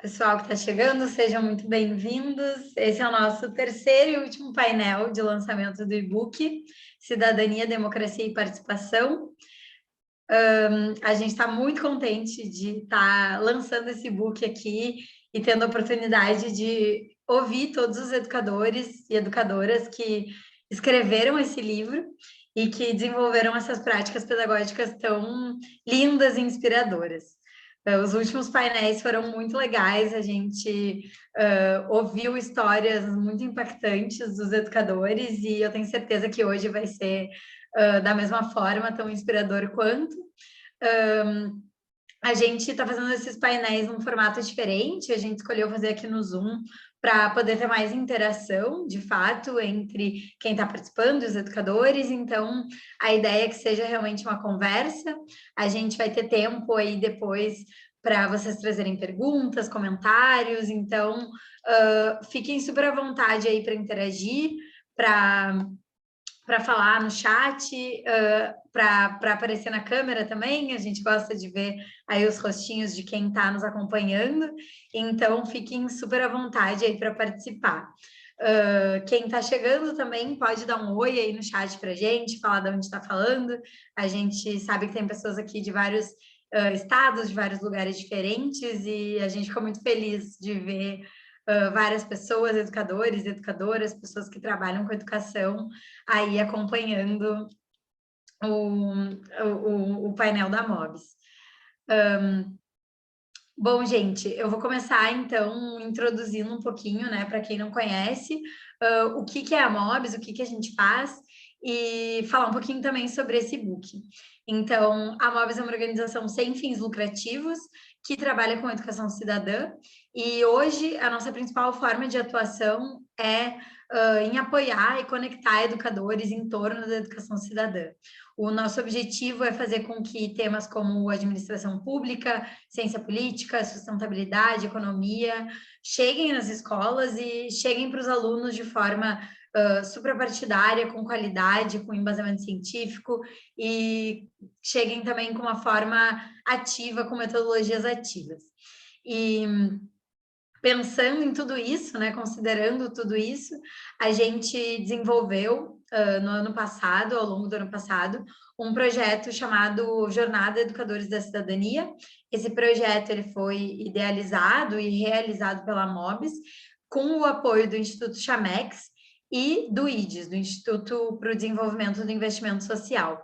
Pessoal que está chegando, sejam muito bem-vindos. Esse é o nosso terceiro e último painel de lançamento do e-book Cidadania, Democracia e Participação. A gente está muito contente de estar lançando esse e-book aqui e tendo a oportunidade de ouvir todos os educadores e educadoras que escreveram esse livro e que desenvolveram essas práticas pedagógicas tão lindas e inspiradoras. Os últimos painéis foram muito legais, a gente ouviu histórias muito impactantes dos educadores e eu tenho certeza que hoje vai ser da mesma forma, tão inspirador quanto. A gente está fazendo esses painéis num formato diferente, a gente escolheu fazer aqui no Zoom para poder ter mais interação, de fato, entre quem está participando e os educadores. Então, a ideia é que seja realmente uma conversa. A gente vai ter tempo aí depois para vocês trazerem perguntas, comentários. Então, fiquem super à vontade aí para interagir, para falar no chat, para aparecer na câmera também. A gente gosta de ver aí os rostinhos de quem está nos acompanhando, então fiquem super à vontade aí para participar. Quem está chegando também pode dar um oi aí no chat para a gente, falar de onde está falando. A gente sabe que tem pessoas aqui de vários estados, de vários lugares diferentes, e a gente ficou muito feliz de ver várias pessoas, educadores, educadoras, pessoas que trabalham com educação, aí acompanhando o painel da MOBS. Bom, gente, eu vou começar, então, introduzindo um pouquinho, né, para quem não conhece, o que é a MOBS, o que a gente faz, e falar um pouquinho também sobre esse e-book. Então, a MOBS é uma organização sem fins lucrativos que trabalha com educação cidadã, e hoje a nossa principal forma de atuação é em apoiar e conectar educadores em torno da educação cidadã. O nosso objetivo é fazer com que temas como administração pública, ciência política, sustentabilidade, economia, cheguem nas escolas e cheguem para os alunos de forma suprapartidária, com qualidade, com embasamento científico e cheguem também com uma forma ativa, com metodologias ativas. E pensando em tudo isso, né, considerando tudo isso, a gente desenvolveu no ano passado, ao longo do ano passado, um projeto chamado Jornada Educadores da Cidadania. Esse projeto ele foi idealizado e realizado pela MOBS, com o apoio do Instituto Chamex e do IDES, do Instituto para o Desenvolvimento do Investimento Social.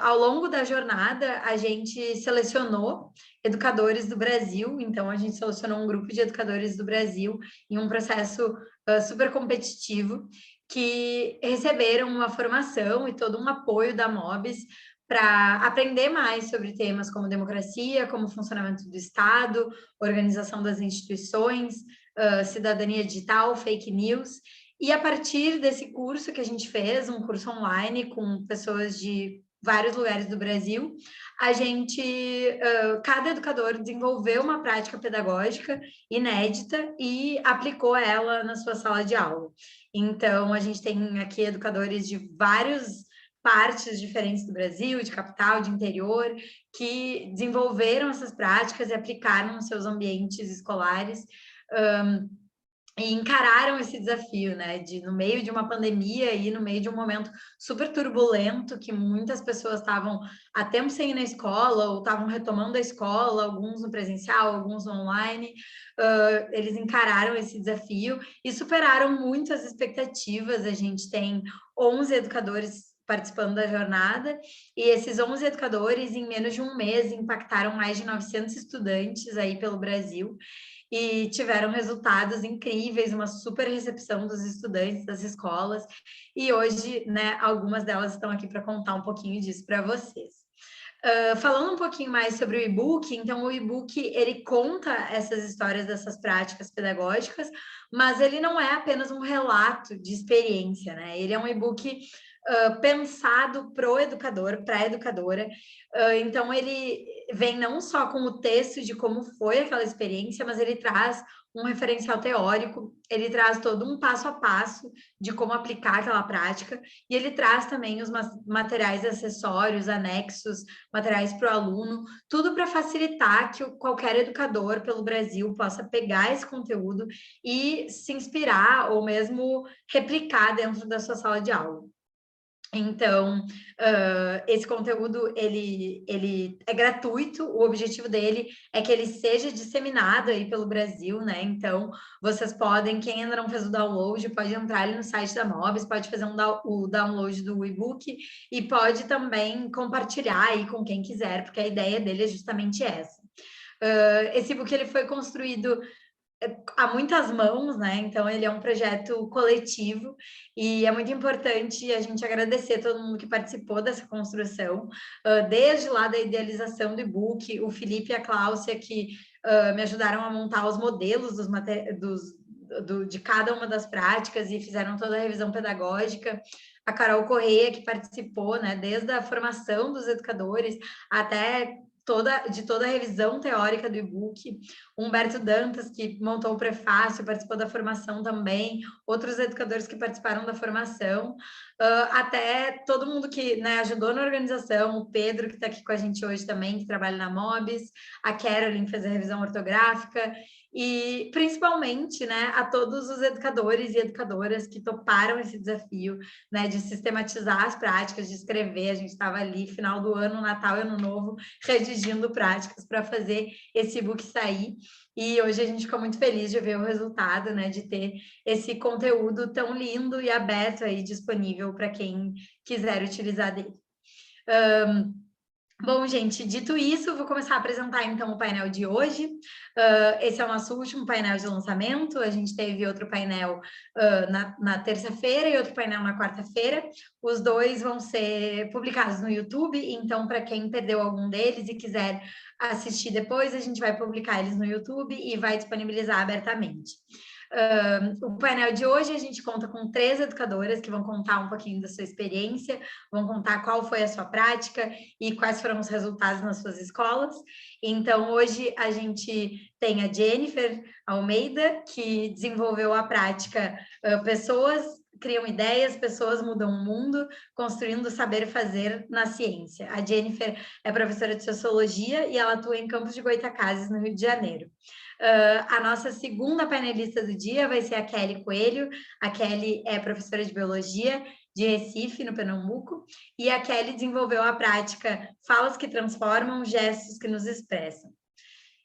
Ao longo da jornada, a gente selecionou educadores do Brasil, então a gente selecionou um grupo de educadores do Brasil em um processo super competitivo, que receberam uma formação e todo um apoio da MOBS para aprender mais sobre temas como democracia, como funcionamento do Estado, organização das instituições, cidadania digital, fake news. E a partir desse curso que a gente fez, um curso online com pessoas de vários lugares do Brasil, a gente, cada educador desenvolveu uma prática pedagógica inédita e aplicou ela na sua sala de aula. Então, a gente tem aqui educadores de várias partes diferentes do Brasil, de capital, de interior, que desenvolveram essas práticas e aplicaram nos seus ambientes escolares, e encararam esse desafio, né, de no meio de uma pandemia e no meio de um momento super turbulento, que muitas pessoas estavam há tempo sem ir na escola, ou estavam retomando a escola, alguns no presencial, alguns no online, eles encararam esse desafio e superaram muito as expectativas. A gente tem 11 educadores participando da jornada, e esses 11 educadores, em menos de um mês, impactaram mais de 900 estudantes aí pelo Brasil, e tiveram resultados incríveis, uma super recepção dos estudantes das escolas, e hoje, né, algumas delas estão aqui para contar um pouquinho disso para vocês. Falando um pouquinho mais sobre o e-book, então o e-book ele conta essas histórias dessas práticas pedagógicas, mas ele não é apenas um relato de experiência, né? Ele é um e-book pensado pro educador, para a educadora. Então, ele vem não só com o texto de como foi aquela experiência, mas ele traz um referencial teórico, ele traz todo um passo a passo de como aplicar aquela prática, e ele traz também os materiais acessórios, anexos, materiais para o aluno, tudo para facilitar que qualquer educador pelo Brasil possa pegar esse conteúdo e se inspirar ou mesmo replicar dentro da sua sala de aula. Então, esse conteúdo, ele é gratuito, o objetivo dele é que ele seja disseminado aí pelo Brasil, né? Então, vocês podem, quem ainda não fez o download, pode entrar ali no site da Mobs, pode fazer o download do e-book e pode também compartilhar aí com quem quiser, porque a ideia dele é justamente essa. Esse e-book, ele foi construído há muitas mãos, né? Então ele é um projeto coletivo e é muito importante a gente agradecer todo mundo que participou dessa construção, desde lá da idealização do e-book, o Felipe e a Cláudia que me ajudaram a montar os modelos de cada uma das práticas e fizeram toda a revisão pedagógica. A Carol Correia, que participou, né, desde a formação dos educadores até de toda a revisão teórica do e-book, Humberto Dantas, que montou o prefácio, participou da formação também, outros educadores que participaram da formação, até todo mundo que, né, ajudou na organização, o Pedro, que está aqui com a gente hoje também, que trabalha na Mobs, a Carolyn, que fez a revisão ortográfica, e principalmente, né, a todos os educadores e educadoras que toparam esse desafio, né, de sistematizar as práticas, de escrever. A gente estava ali, final do ano, Natal e Ano Novo, redigindo práticas para fazer esse e-book sair. E hoje a gente ficou muito feliz de ver o resultado, né, de ter esse conteúdo tão lindo e aberto aí, disponível para quem quiser utilizar dele. Bom, gente, dito isso, vou começar a apresentar então o painel de hoje. Esse é o nosso último painel de lançamento. A gente teve outro painel na terça-feira e outro painel na quarta-feira. Os dois vão ser publicados no YouTube, então, para quem perdeu algum deles e quiser assistir depois, a gente vai publicar eles no YouTube e vai disponibilizar abertamente. O painel de hoje a gente conta com 3 educadoras que vão contar um pouquinho da sua experiência, vão contar qual foi a sua prática e quais foram os resultados nas suas escolas. Então, hoje a gente tem a Jennifer Almeida, que desenvolveu a prática Pessoas Criam Ideias, Pessoas Mudam o Mundo, Construindo o Saber Fazer na Ciência. A Jennifer é professora de Sociologia e ela atua em Campos de Goytacazes, no Rio de Janeiro. A nossa segunda painelista do dia vai ser a Kelly Coelho. A Kelly é professora de Biologia de Recife, no Pernambuco, e a Kelly desenvolveu a prática Falas que Transformam, Gestos que Nos Expressam.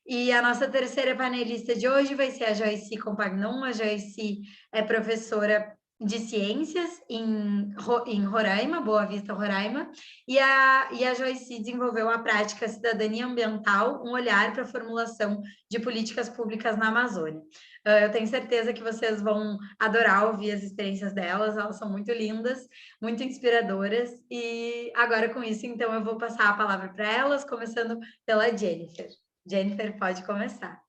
E a nossa terceira panelista de hoje vai ser a Joyce Compagnon. A Joyce é professora de ciências em Roraima, Boa Vista, Roraima, e a Joyce desenvolveu a prática Cidadania Ambiental, um olhar para a formulação de políticas públicas na Amazônia. Eu tenho certeza que vocês vão adorar ouvir as experiências delas, elas são muito lindas, muito inspiradoras, e agora com isso, então, eu vou passar a palavra para elas, começando pela Jennifer. Jennifer, pode começar.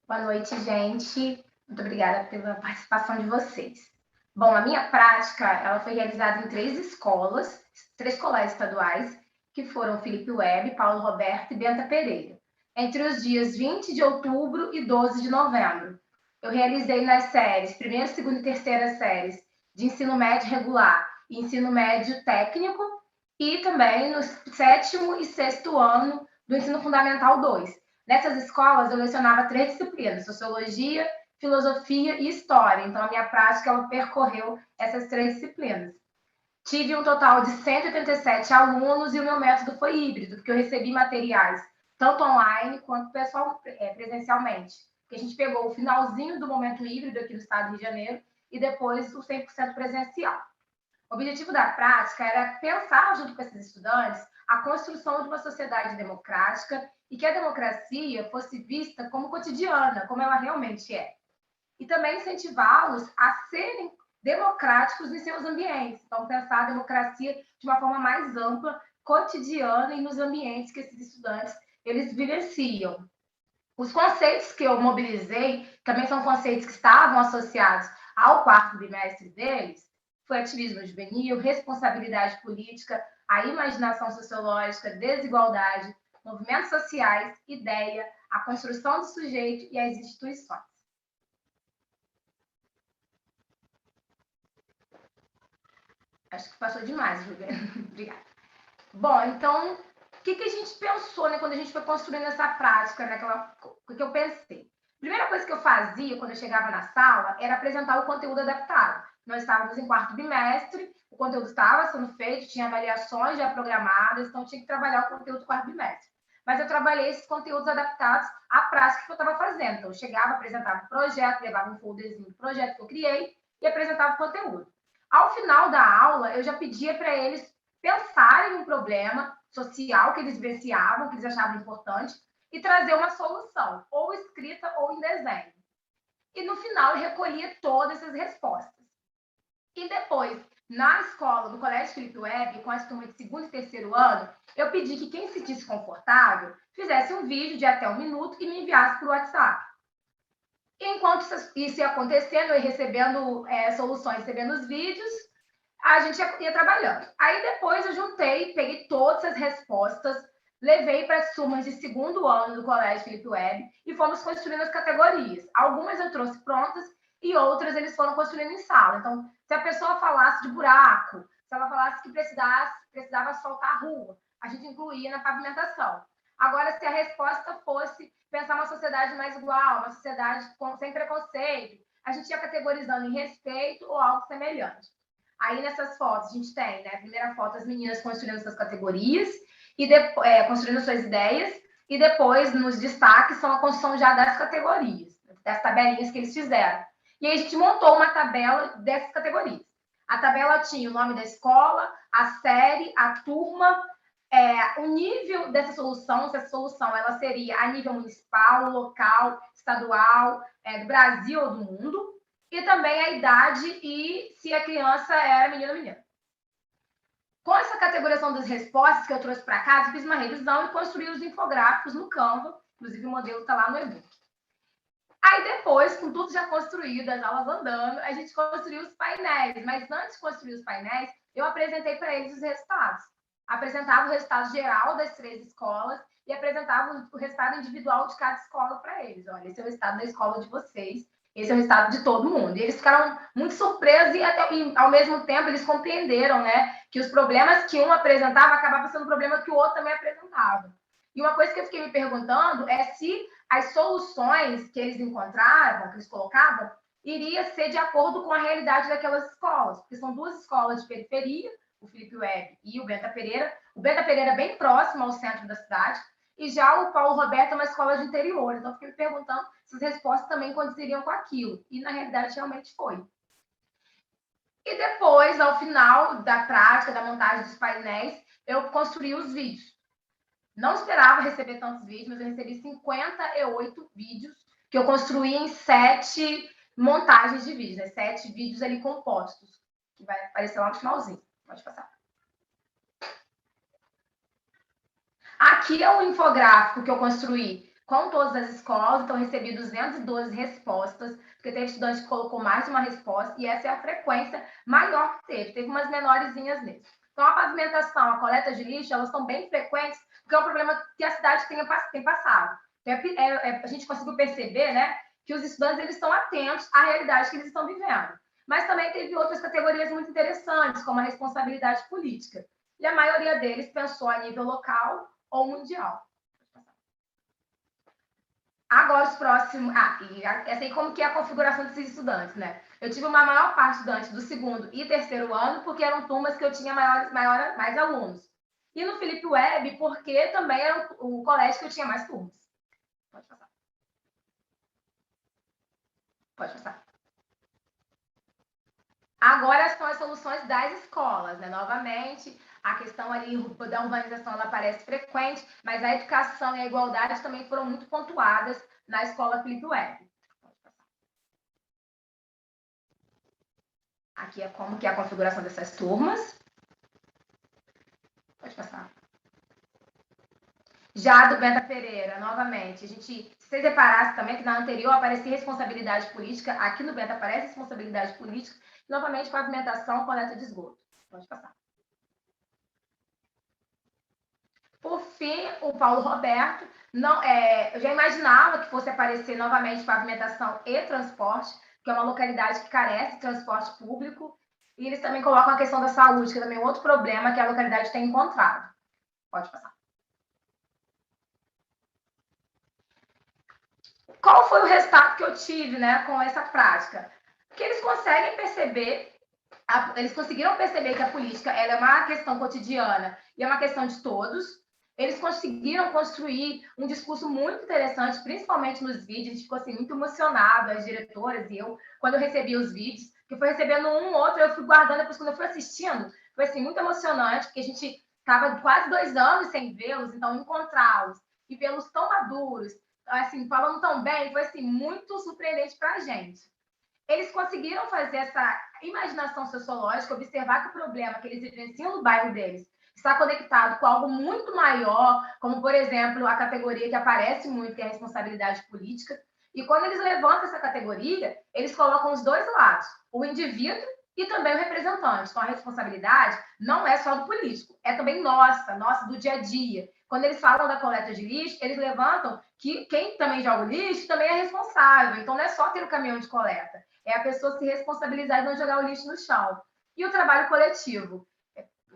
Boa noite, gente. Muito obrigada pela participação de vocês. Bom, a minha prática ela foi realizada em 3 escolas, 3 colégios estaduais, que foram Felipe Web, Paulo Roberto e Benta Pereira, entre os dias 20 de outubro e 12 de novembro. Eu realizei nas séries, primeira, segunda e terceira séries de ensino médio regular e ensino médio técnico, e também no 7º e 6º ano do ensino fundamental 2. Nessas escolas, eu lecionava 3 disciplinas, Sociologia, Filosofia e História. Então, a minha prática, ela percorreu essas 3 disciplinas. Tive um total de 187 alunos e o meu método foi híbrido, porque eu recebi materiais tanto online quanto presencialmente. Porque a gente pegou o finalzinho do momento híbrido aqui no estado do Rio de Janeiro e depois o 100% presencial. O objetivo da prática era pensar, junto com esses estudantes, a construção de uma sociedade democrática e que a democracia fosse vista como cotidiana, como ela realmente é. E também incentivá-los a serem democráticos em seus ambientes. Então, pensar a democracia de uma forma mais ampla, cotidiana e nos ambientes que esses estudantes eles vivenciam. Os conceitos que eu mobilizei também são conceitos que estavam associados ao 4º bimestre deles, foi ativismo juvenil, responsabilidade política, a imaginação sociológica, desigualdade, movimentos sociais, ideia, a construção do sujeito e as instituições. Acho que passou demais, Juliana. Obrigada. Bom, então, o que a gente pensou, né, quando a gente foi construindo essa prática, né, o que eu pensei? A primeira coisa que eu fazia quando eu chegava na sala era apresentar o conteúdo adaptado. Nós estávamos em 4º bimestre, o conteúdo estava sendo feito, tinha avaliações já programadas, então tinha que trabalhar o conteúdo do 4º bimestre. Mas eu trabalhei esses conteúdos adaptados à prática que eu estava fazendo. Então, eu chegava, apresentava o projeto, levava um folderzinho do projeto que eu criei e apresentava o conteúdo. Ao final da aula, eu já pedia para eles pensarem um problema social que eles vivenciavam, que eles achavam importante, e trazer uma solução, ou escrita ou em desenho. E no final, eu recolhia todas essas respostas. E depois, na escola, no Colégio Felipe Web, com as turmas de 2º e 3º ano, eu pedi que quem se sentisse confortável fizesse um vídeo de até 1 minuto e me enviasse por WhatsApp. E enquanto isso ia acontecendo, eu ia recebendo soluções, recebendo os vídeos, a gente ia trabalhando. Aí depois eu juntei, peguei todas as respostas, levei para as turmas de 2º ano do Colégio Felipe Web e fomos construindo as categorias. Algumas eu trouxe prontas e outras eles foram construindo em sala. Então, se a pessoa falasse de buraco, se ela falasse que precisava asfaltar a rua, a gente incluía na pavimentação. Agora, se a resposta fosse pensar uma sociedade mais igual, uma sociedade sem preconceito, a gente ia categorizando em respeito ou algo semelhante. Aí, nessas fotos, a gente tem, né, a primeira foto, as meninas construindo suas categorias, e construindo suas ideias, e depois, nos destaques, são a construção já das categorias, das tabelinhas que eles fizeram. E aí, a gente montou uma tabela dessas categorias. A tabela tinha o nome da escola, a série, a turma, o nível dessa solução, se essa solução ela seria a nível municipal, local, estadual, do Brasil ou do mundo, e também a idade e se a criança era menino ou menina. Com essa categorização das respostas que eu trouxe para casa, fiz uma revisão e construí os infográficos no Canva, inclusive o modelo está lá no e-book. Aí depois, com tudo já construído, as aulas andando, a gente construiu os painéis, mas antes de construir os painéis, eu apresentei para eles os resultados. Apresentava o resultado geral das 3 escolas e apresentava o resultado individual de cada escola para eles. Olha, esse é o resultado da escola de vocês, esse é o resultado de todo mundo. E eles ficaram muito surpresos e ao mesmo tempo, eles compreenderam, né, que os problemas que um apresentava acabavam sendo um problema que o outro também apresentava. E uma coisa que eu fiquei me perguntando é se as soluções que eles encontravam, que eles colocavam, iria ser de acordo com a realidade daquelas escolas, porque são 2 escolas de periferia, o Felipe Web e o Benta Pereira. O Benta Pereira é bem próximo ao centro da cidade, e já o Paulo Roberto é uma escola de interior. Então, eu fiquei me perguntando se as respostas também condiziriam com aquilo. E, na realidade, realmente foi. E depois, ao final da prática, da montagem dos painéis, eu construí os vídeos. Não esperava receber tantos vídeos, mas eu recebi 58 vídeos que eu construí em 7 montagens de vídeos, né? 7 vídeos ali compostos, que vai aparecer lá no finalzinho. Pode passar. Aqui é o infográfico que eu construí com todas as escolas, então eu recebi 212 respostas, porque teve estudante que colocou mais de uma resposta, e essa é a frequência maior que teve. Teve umas menorzinhas nesse. Então, a pavimentação, a coleta de lixo, elas são bem frequentes, porque é um problema que a cidade tem passado. A gente conseguiu perceber, né, que os estudantes eles estão atentos à realidade que eles estão vivendo. Mas também teve outras categorias muito interessantes, como a responsabilidade política. E a maioria deles pensou a nível local ou mundial. Agora, os próximos... e essa aí como que é a configuração desses estudantes, né? Eu tive uma maior parte de estudantes do 2º e 3º ano, porque eram turmas que eu tinha mais alunos. E no Felipe Web, porque também era o colégio que eu tinha mais turmas. Pode passar. Pode passar. Agora são as soluções das escolas, né? Novamente, a questão ali da urbanização ela parece frequente, mas a educação e a igualdade também foram muito pontuadas na escola Felipe Web. Aqui é como que é a configuração dessas turmas. Pode passar. Já do Benta Pereira, novamente, se vocês reparassem também que na anterior aparecia responsabilidade política, aqui no Benta aparece responsabilidade política, Novamente, pavimentação, coleta de esgoto. Pode passar. Por fim, o Paulo Roberto, eu já imaginava que fosse aparecer novamente pavimentação e transporte, que é uma localidade que carece de transporte público, e eles também colocam a questão da saúde, que é também outro problema que a localidade tem encontrado. Pode passar. Qual foi o resultado que eu tive, né, com essa prática? Que eles conseguem perceber, eles conseguiram perceber que a política ela é uma questão cotidiana e é uma questão de todos. Eles conseguiram construir um discurso muito interessante, principalmente nos vídeos. A gente ficou assim, muito emocionado, as diretoras e eu, quando eu recebi os vídeos, que eu fui recebendo um outro, eu fui guardando, depois quando eu fui assistindo, foi assim, muito emocionante, porque a gente estava quase 2 anos sem vê-los, então encontrá-los e vê-los tão maduros, assim, falando tão bem, foi assim, muito surpreendente para a gente. Eles conseguiram fazer essa imaginação sociológica, observar que o problema que eles vivenciam no bairro deles está conectado com algo muito maior, como, por exemplo, a categoria que aparece muito, que é a responsabilidade política. E quando eles levantam essa categoria, eles colocam os dois lados, o indivíduo e também o representante. Então, a responsabilidade não é só do político, é também nossa, do dia a dia. Quando eles falam da coleta de lixo, eles levantam que quem também joga o lixo também é responsável. Então, não é só ter o caminhão de coleta, é a pessoa se responsabilizar e não jogar o lixo no chão. E o trabalho coletivo?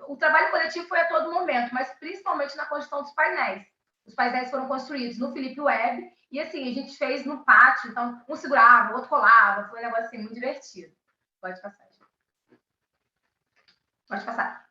O trabalho coletivo foi a todo momento, mas principalmente na construção dos painéis. Os painéis foram construídos no Felipe Web e, assim, a gente fez no pátio. Então, um segurava, o outro colava. Foi um negócio, assim, muito divertido. Pode passar. Pode passar.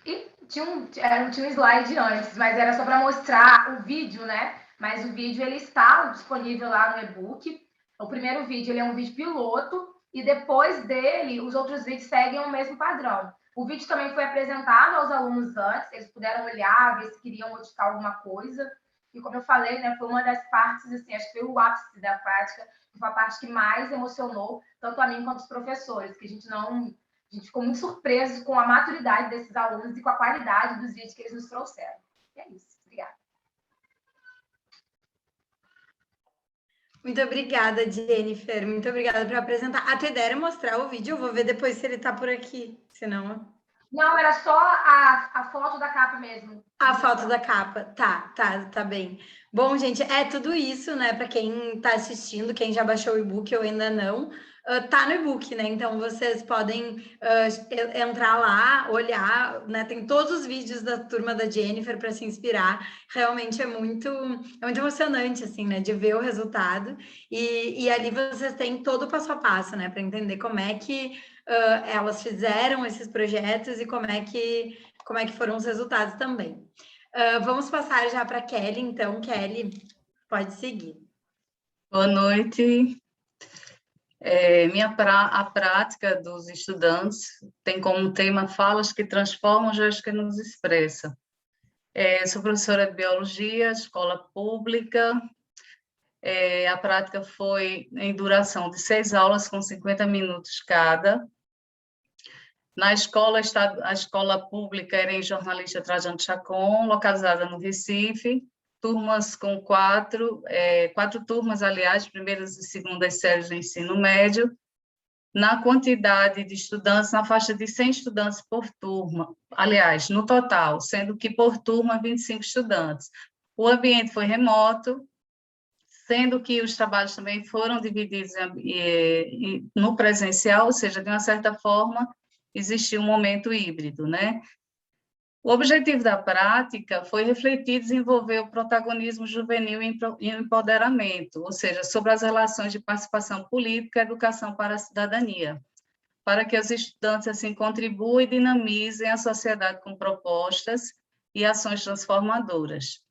E tinha um slide antes, mas era só para mostrar o vídeo, né? Mas o vídeo ele está disponível lá no e-book. O primeiro vídeo ele é um vídeo piloto e depois dele os outros vídeos seguem o mesmo padrão. O vídeo também foi apresentado aos alunos antes, eles puderam olhar, ver se queriam modificar alguma coisa. E como eu falei, né, foi uma das partes, assim, acho que foi o ápice da prática, que foi a parte que mais emocionou tanto a mim quanto os professores, que a gente ficou muito surpreso com a maturidade desses alunos e com a qualidade dos vídeos que eles nos trouxeram. E é isso. Obrigada. Muito obrigada, Jennifer. Muito obrigada por apresentar. A tua ideia era mostrar o vídeo, eu vou ver depois se ele está por aqui, senão... Não, era só a foto da capa mesmo. A foto da capa, tá bem. Bom, gente, é tudo isso, né? Para quem está assistindo, quem já baixou o e-book ou ainda não, tá no e-book, né? Então vocês podem entrar lá, olhar, né? Tem todos os vídeos da turma da Jennifer para se inspirar. Realmente é muito emocionante, assim, né? De ver o resultado. E ali vocês têm todo o passo a passo, né? Para entender como é que elas fizeram esses projetos e como é que foram os resultados também. Vamos passar já para a Kelly, então. Kelly, pode seguir. Boa noite. A prática dos estudantes tem como tema falas que transformam, gestos que nos expressam. Sou professora de Biologia, escola pública. A prática foi em duração de 6 aulas, com 50 minutos cada. Na escola, a escola pública era em Jornalista Trajano Chacon, localizada no Recife, turmas com quatro turmas, aliás, primeiras e segundas séries do ensino médio, na quantidade de estudantes, na faixa de 100 estudantes por turma, aliás, no total, sendo que por turma 25 estudantes. O ambiente foi remoto, sendo que os trabalhos também foram divididos no presencial, ou seja, de uma certa forma, existia um momento híbrido, né? O objetivo da prática foi refletir e desenvolver o protagonismo juvenil e o empoderamento, ou seja, sobre as relações de participação política e educação para a cidadania, para que os estudantes, assim, contribuam e dinamizem a sociedade com propostas e ações transformadoras.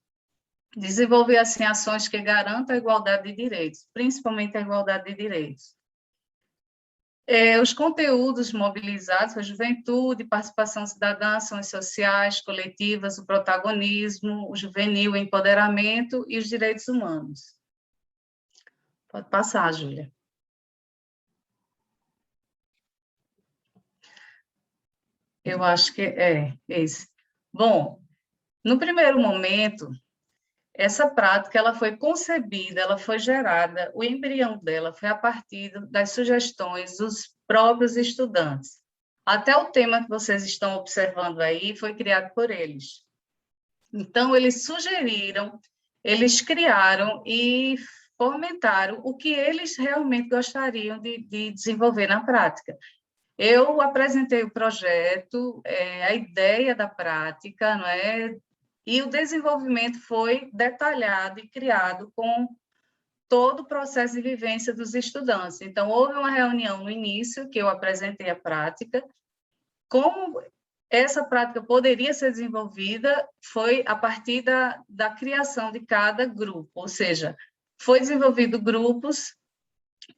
Desenvolver, assim, ações que garantam a igualdade de direitos, principalmente a igualdade de direitos. Os conteúdos mobilizados, a juventude, participação cidadã, ações sociais, coletivas, o protagonismo, o juvenil, o empoderamento e os direitos humanos. Pode passar, Júlia. Eu acho que é esse. Bom, no primeiro momento, essa prática ela foi concebida, ela foi gerada, o embrião dela foi a partir das sugestões dos próprios estudantes. Até o tema que vocês estão observando aí foi criado por eles. Então, eles sugeriram, eles criaram e fomentaram o que eles realmente gostariam de desenvolver na prática. Eu apresentei o projeto, a ideia da prática, não é? E o desenvolvimento foi detalhado e criado com todo o processo de vivência dos estudantes. Então, houve uma reunião no início, que eu apresentei a prática. Como essa prática poderia ser desenvolvida foi a partir da criação de cada grupo, ou seja, foi desenvolvido grupos,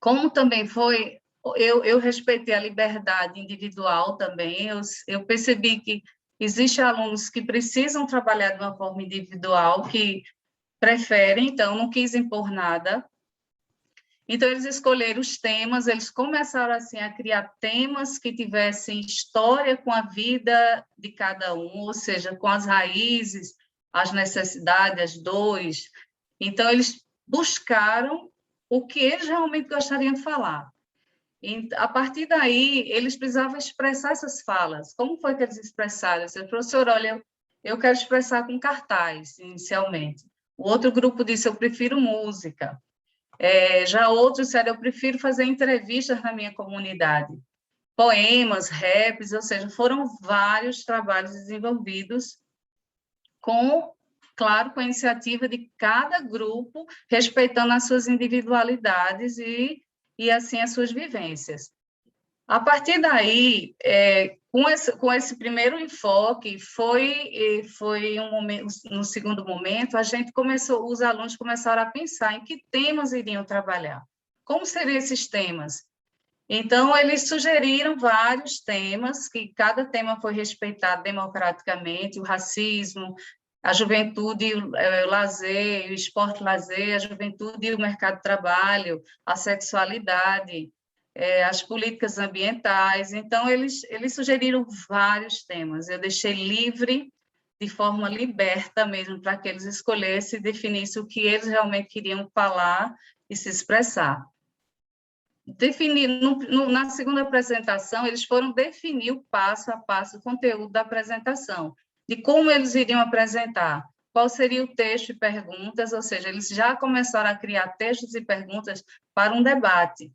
como também foi... Eu respeitei a liberdade individual também, eu percebi que existem alunos que precisam trabalhar de uma forma individual, que preferem, então não quis impor nada. Então, eles escolheram os temas, eles começaram assim, a criar temas que tivessem história com a vida de cada um, ou seja, com as raízes, as necessidades, as dores. Então, eles buscaram o que eles realmente gostariam de falar. E, a partir daí, eles precisavam expressar essas falas. Como foi que eles expressaram? Eu disse, professor, olha, eu quero expressar com cartaz, inicialmente. O outro grupo disse, eu prefiro música. Já outros disseram, eu prefiro fazer entrevistas na minha comunidade. Poemas, raps, ou seja, foram vários trabalhos desenvolvidos claro, com a iniciativa de cada grupo, respeitando as suas individualidades e assim, as suas vivências. A partir daí, com esse primeiro enfoque, foi um momento, no segundo momento, os alunos começaram a pensar em que temas iriam trabalhar, como seriam esses temas. Então, eles sugeriram vários temas, que cada tema foi respeitado democraticamente, o racismo, a juventude, o lazer, o esporte-lazer, a juventude e o mercado de trabalho, a sexualidade, as políticas ambientais. Então, eles sugeriram vários temas. Eu deixei livre, de forma liberta mesmo, para que eles escolhessem e definissem o que eles realmente queriam falar e se expressar. Na segunda apresentação, eles foram definir o passo a passo, o conteúdo da apresentação, de como eles iriam apresentar, qual seria o texto e perguntas, ou seja, eles já começaram a criar textos e perguntas para um debate.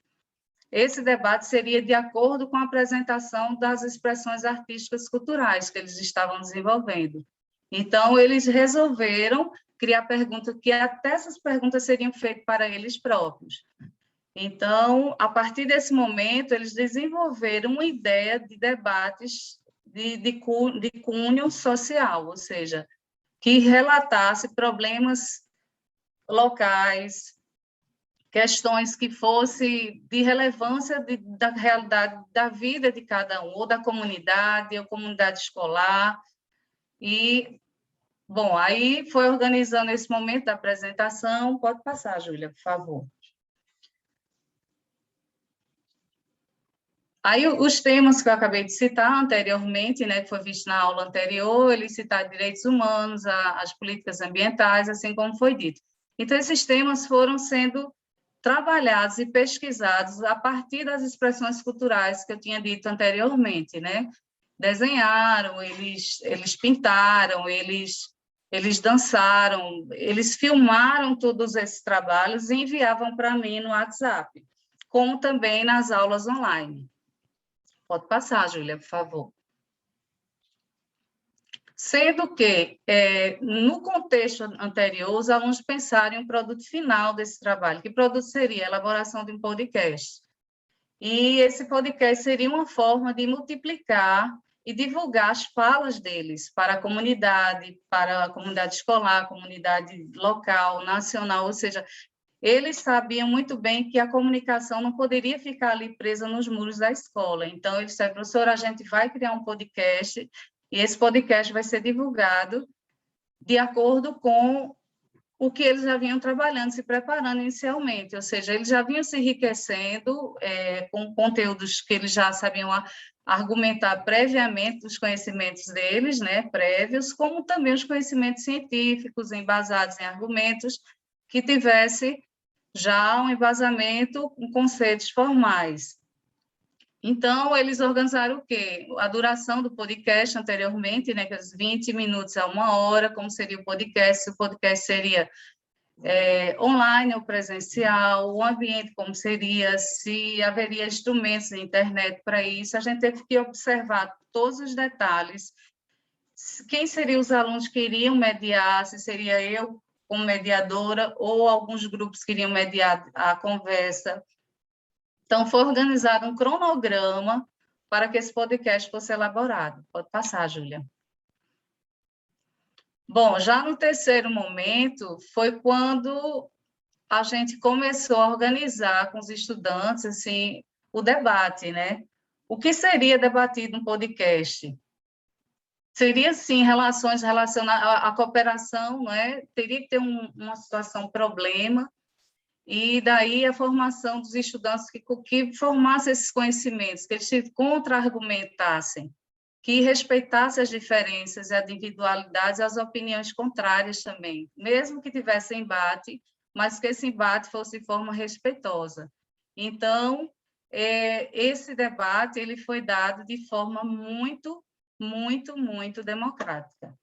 Esse debate seria de acordo com a apresentação das expressões artísticas culturais que eles estavam desenvolvendo. Então, eles resolveram criar perguntas, que até essas perguntas seriam feitas para eles próprios. Então, a partir desse momento, eles desenvolveram uma ideia de debates de cunho social, ou seja, que relatasse problemas locais, questões que fossem de relevância da realidade da vida de cada um, ou da comunidade, ou comunidade escolar. E, bom, aí foi organizando esse momento da apresentação. Pode passar, Júlia, por favor. Aí, os temas que eu acabei de citar anteriormente, né, que foi visto na aula anterior, eles citaram direitos humanos, as políticas ambientais, assim como foi dito. Então, esses temas foram sendo trabalhados e pesquisados a partir das expressões culturais que eu tinha dito anteriormente, né? Desenharam, eles pintaram, eles dançaram, eles filmaram todos esses trabalhos e enviavam para mim no WhatsApp, como também nas aulas online. Pode passar, Júlia, por favor. Sendo que, no contexto anterior, os alunos pensaram em um produto final desse trabalho. Que produto seria? A elaboração de um podcast. E esse podcast seria uma forma de multiplicar e divulgar as falas deles para a comunidade escolar, comunidade local, nacional, ou seja, eles sabiam muito bem que a comunicação não poderia ficar ali presa nos muros da escola. Então, eles disseram, professora, a gente vai criar um podcast e esse podcast vai ser divulgado de acordo com o que eles já vinham trabalhando, se preparando inicialmente, ou seja, eles já vinham se enriquecendo com conteúdos que eles já sabiam argumentar previamente os conhecimentos deles, né, prévios, como também os conhecimentos científicos embasados em argumentos que tivesse já um embasamento com conceitos formais. Então, eles organizaram o quê? A duração do podcast anteriormente, né, que é 20 minutos a 1 hora, como seria o podcast, se o podcast seria online ou presencial, o ambiente como seria, se haveria instrumentos de internet para isso, a gente teve que observar todos os detalhes, quem seriam os alunos que iriam mediar, se seria eu como mediadora ou alguns grupos que iriam mediar a conversa. Então, foi organizado um cronograma para que esse podcast fosse elaborado. Pode passar, Júlia. Bom, já no terceiro momento, foi quando a gente começou a organizar com os estudantes assim, o debate, né? O que seria debatido no podcast? Seria, sim, relações relacionadas à cooperação, não é? Teria que ter uma situação, problema, e daí a formação dos estudantes que formassem esses conhecimentos, que eles se contra-argumentassem, que respeitassem as diferenças, as individualidades e as opiniões contrárias também, mesmo que tivesse embate, mas que esse embate fosse de forma respeitosa. Então, esse debate ele foi dado de forma muito democrática.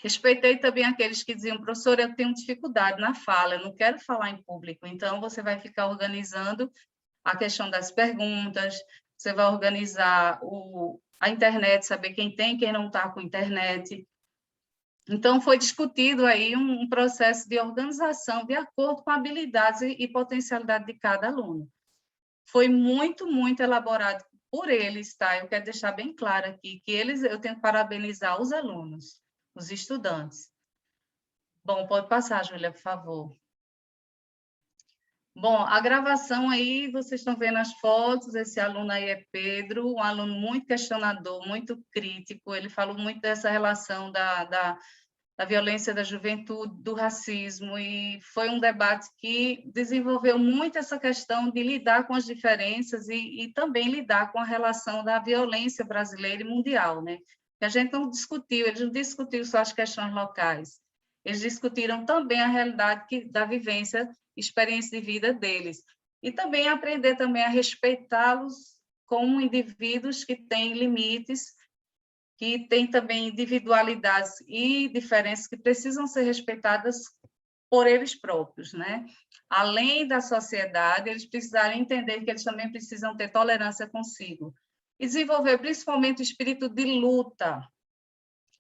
Respeitei também aqueles que diziam, professora, eu tenho dificuldade na fala, eu não quero falar em público, então você vai ficar organizando a questão das perguntas, você vai organizar a internet, saber quem tem, quem não está com internet. Então, foi discutido aí um processo de organização de acordo com habilidades e potencialidade de cada aluno. Foi muito elaborado por eles, tá? Eu quero deixar bem claro aqui que eu tenho que parabenizar os alunos, os estudantes. Bom, pode passar, Júlia, por favor. Bom, a gravação aí, vocês estão vendo as fotos, esse aluno aí é Pedro, um aluno muito questionador, muito crítico, ele falou muito dessa relação da violência da juventude, do racismo, e foi um debate que desenvolveu muito essa questão de lidar com as diferenças e também lidar com a relação da violência brasileira e mundial, né? Que a gente não discutiu, eles não discutiram só as questões locais, eles discutiram também a realidade da vivência, experiência de vida deles, e também aprender também a respeitá-los como indivíduos que têm limites, que têm também individualidades e diferenças que precisam ser respeitadas por eles próprios, né? Além da sociedade, eles precisarem entender que eles também precisam ter tolerância consigo e desenvolver principalmente o espírito de luta,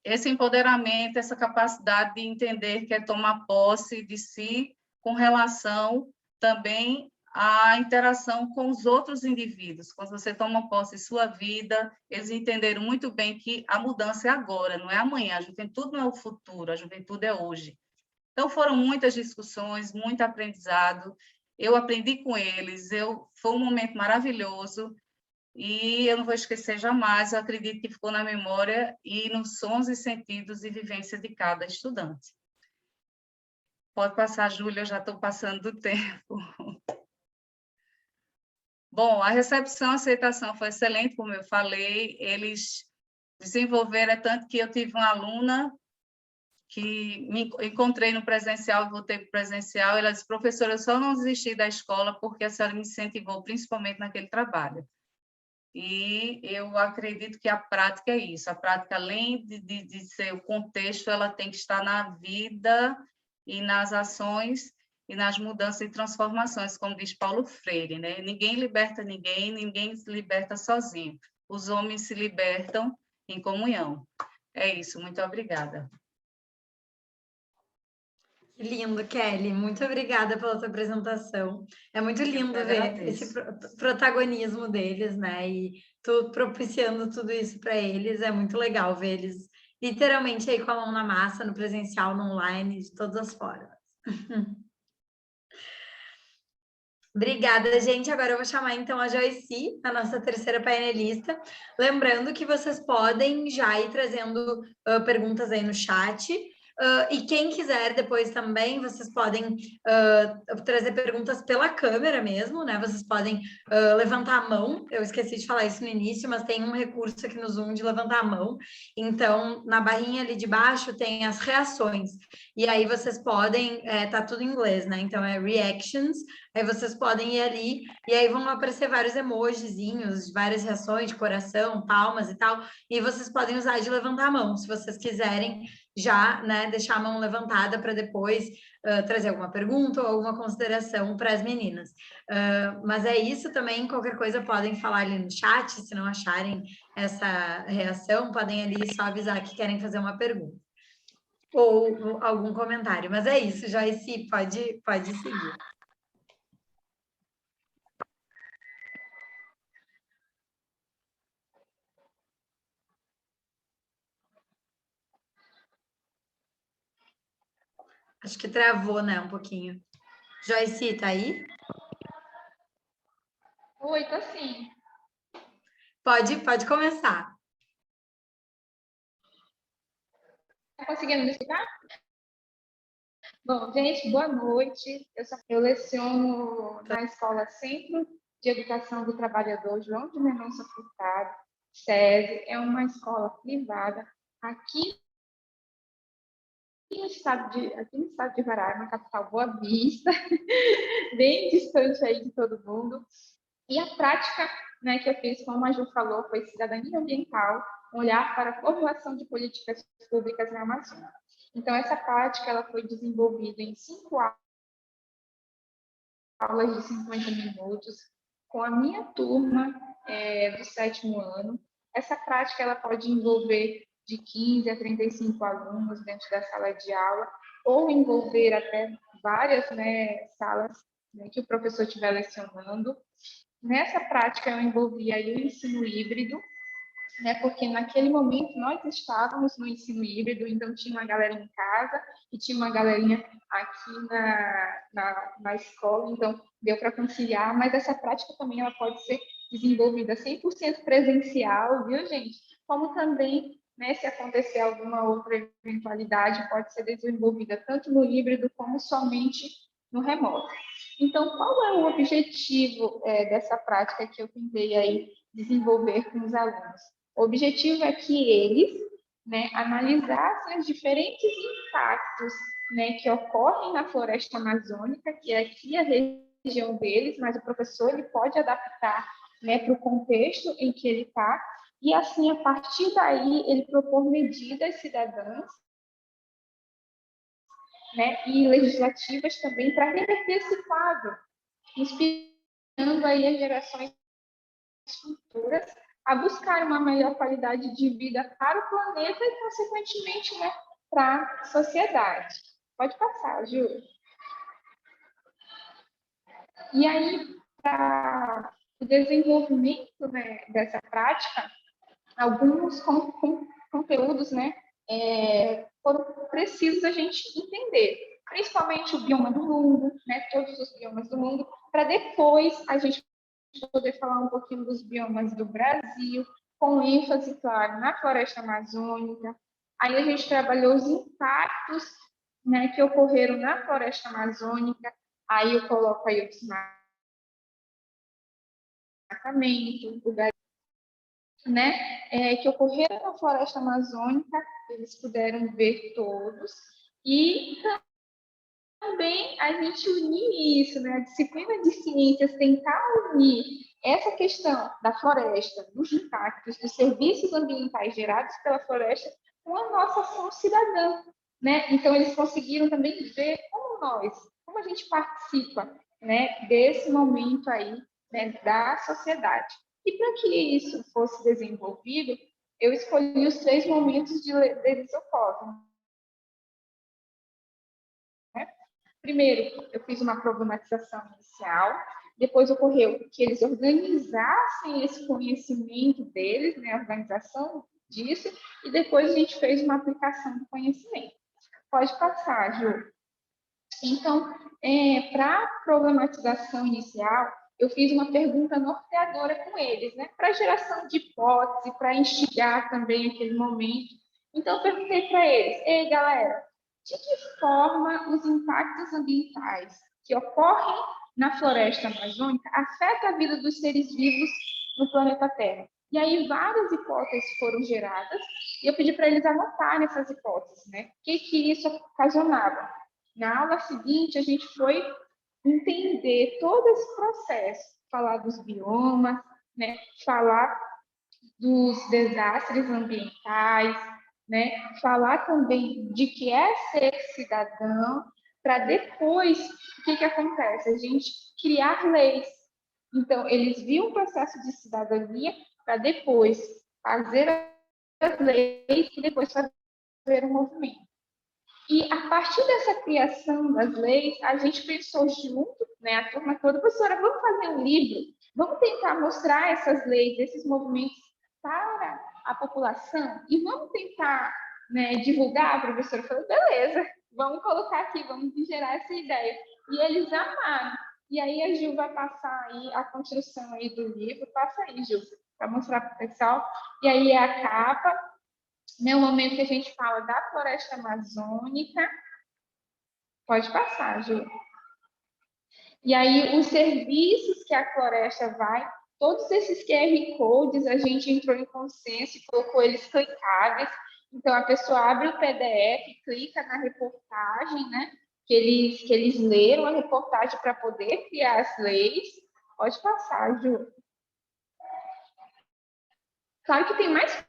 esse empoderamento, essa capacidade de entender que é tomar posse de si com relação também à interação com os outros indivíduos. Quando você toma posse de sua vida, eles entenderam muito bem que a mudança é agora, não é amanhã. A juventude não é o futuro, a juventude é hoje. Então, foram muitas discussões, muito aprendizado. Eu aprendi com eles, foi um momento maravilhoso. E eu não vou esquecer jamais, eu acredito que ficou na memória e nos sons e sentidos e vivência de cada estudante. Pode passar, Júlia, eu já estou passando do tempo. Bom, a recepção e aceitação foi excelente, como eu falei, eles desenvolveram, tanto que eu tive uma aluna que me encontrei no presencial e voltei para o presencial, ela disse, professora, eu só não desisti da escola porque a senhora me incentivou, principalmente naquele trabalho. E eu acredito que a prática é isso, a prática, além de ser o contexto, ela tem que estar na vida e nas ações e nas mudanças e transformações, como diz Paulo Freire, né? Ninguém liberta ninguém, ninguém se liberta sozinho. Os homens se libertam em comunhão. É isso, muito obrigada. Que lindo, Kelly. Muito obrigada pela tua apresentação. É muito lindo ver esse protagonismo deles, né? E tu propiciando tudo isso para eles. É muito legal ver eles literalmente aí com a mão na massa, no presencial, no online, de todas as formas. Obrigada, gente. Agora eu vou chamar então a Joyce, a nossa terceira painelista. Lembrando que vocês podem já ir trazendo perguntas aí no chat. E quem quiser depois também, vocês podem trazer perguntas pela câmera mesmo, né? Vocês podem levantar a mão. Eu esqueci de falar isso no início, mas tem um recurso aqui no Zoom de levantar a mão. Então, na barrinha ali de baixo tem as reações. E aí vocês podem, tá tudo em inglês, né? Então é reactions. Aí vocês podem ir ali e aí vão aparecer vários emojizinhos, várias reações de coração, palmas e tal. E vocês podem usar de levantar a mão, se vocês quiserem já, né, deixar a mão levantada para depois trazer alguma pergunta ou alguma consideração para as meninas. Mas é isso também, qualquer coisa podem falar ali no chat, se não acharem essa reação, podem ali só avisar que querem fazer uma pergunta. Ou algum comentário. Mas é isso, Joyce, pode seguir. Acho que travou, né, um pouquinho. Joyce, tá aí? Oi, tô sim. Pode começar. Tá conseguindo me escutar? Bom, gente, boa noite. Eu leciono na Escola Centro de Educação do Trabalhador João de Mendonça Furtado, SESI. É uma escola privada aqui no estado de Roraima, capital Boa Vista, bem distante aí de todo mundo. E a prática, né, que eu fiz, como a Ju falou, foi cidadania ambiental, olhar para a formulação de políticas públicas na Amazônia. Então, essa prática ela foi desenvolvida em 5 aulas de 50 minutos, com a minha turma do 7º ano. Essa prática ela pode envolver de 15 a 35 alunos dentro da sala de aula, ou envolver até várias, né, salas, né, que o professor estiver lecionando. Nessa prática, eu envolvi aí o ensino híbrido, né, porque naquele momento nós estávamos no ensino híbrido, então tinha uma galerinha em casa e tinha uma galerinha aqui na escola, então deu para conciliar, mas essa prática também ela pode ser desenvolvida 100% presencial, viu, gente? Como também, né, se acontecer alguma outra eventualidade, pode ser desenvolvida tanto no híbrido como somente no remoto. Então, qual é o objetivo dessa prática que eu tentei aí desenvolver com os alunos? O objetivo é que eles, né, analisassem os diferentes impactos, né, que ocorrem na floresta amazônica, que é aqui a região deles, mas o professor ele pode adaptar, né, para o contexto em que ele está, e assim, a partir daí, ele propor medidas cidadãs, né, e legislativas também para reverter esse quadro, inspirando aí as gerações futuras a buscar uma melhor qualidade de vida para o planeta e, consequentemente, né, para a sociedade. Pode passar, Ju. E aí, para o desenvolvimento, né, dessa prática, alguns conteúdos, né, foram precisos a gente entender, principalmente o bioma do mundo, né, todos os biomas do mundo, para depois a gente poder falar um pouquinho dos biomas do Brasil, com ênfase, claro, na floresta amazônica. Aí a gente trabalhou os impactos, né, que ocorreram na floresta amazônica. Aí eu coloco aí o desmatamento, o né, que ocorreram na floresta amazônica, eles puderam ver todos. E também a gente unir isso, né? A disciplina de ciências tentar unir essa questão da floresta, dos impactos, dos serviços ambientais gerados pela floresta com a nossa ação cidadã, né? Então eles conseguiram também ver como a gente participa, né, desse momento aí, né, da sociedade. E para que isso fosse desenvolvido, eu escolhi os 3 momentos deles ocorrem. Primeiro, eu fiz uma problematização inicial, depois ocorreu que eles organizassem esse conhecimento deles, né, a organização disso, e depois a gente fez uma aplicação do conhecimento. Pode passar, Ju. Então, para a problematização inicial, eu fiz uma pergunta norteadora com eles, né, para geração de hipótese, para instigar também aquele momento. Então, eu perguntei para eles: ei, galera, de que forma os impactos ambientais que ocorrem na floresta amazônica afetam a vida dos seres vivos no planeta Terra. E aí várias hipóteses foram geradas, e eu pedi para eles anotarem essas hipóteses, né? O que isso ocasionava. Na aula seguinte, a gente foi entender todo esse processo, falar dos biomas, né? Falar dos desastres ambientais, né? Falar também de que é ser cidadão, para depois, o que acontece? A gente criar leis. Então, eles viam o processo de cidadania para depois fazer as leis e depois fazer o movimento. E a partir dessa criação das leis, a gente pensou junto, né, a turma toda, professora, vamos fazer um livro, vamos tentar mostrar essas leis, esses movimentos para a população e vamos tentar, né, divulgar. A professora falou, beleza, vamos colocar aqui, vamos gerar essa ideia. E eles amaram. E aí a Gil vai passar aí a construção aí do livro, passa aí, Gil, para mostrar para o pessoal. E aí é a capa, né, o momento que a gente fala da floresta amazônica. Pode passar, Gil. E aí os serviços que a floresta vai, todos esses QR Codes, a gente entrou em consenso e colocou eles clicáveis. Então, a pessoa abre o PDF, clica na reportagem, né? Que eles leram a reportagem para poder criar as leis. Pode passar, Ju. Claro que tem mais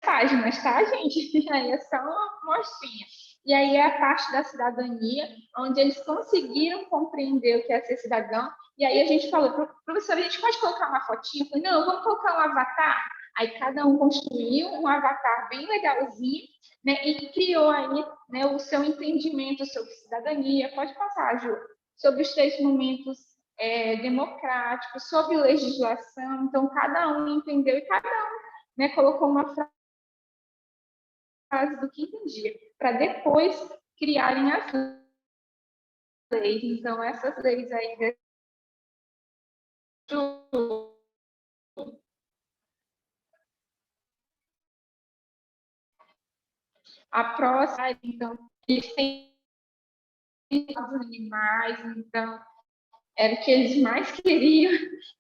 páginas, tá, gente? Aí é só uma mostrinha. E aí é a parte da cidadania, onde eles conseguiram compreender o que é ser cidadão. E aí a gente falou, professora, a gente pode colocar uma fotinha? Eu falei, não, vamos colocar um avatar. Aí cada um construiu um avatar bem legalzinho, né? E criou aí, né, o seu entendimento sobre cidadania. Pode passar, Ju. Sobre os 3 momentos democráticos, sobre legislação. Então, cada um entendeu e cada um, né, colocou uma frase do que entendia, para depois criarem as leis. Então, essas leis aí a próxima, então, eles têm os animais, então, era o que eles mais queriam.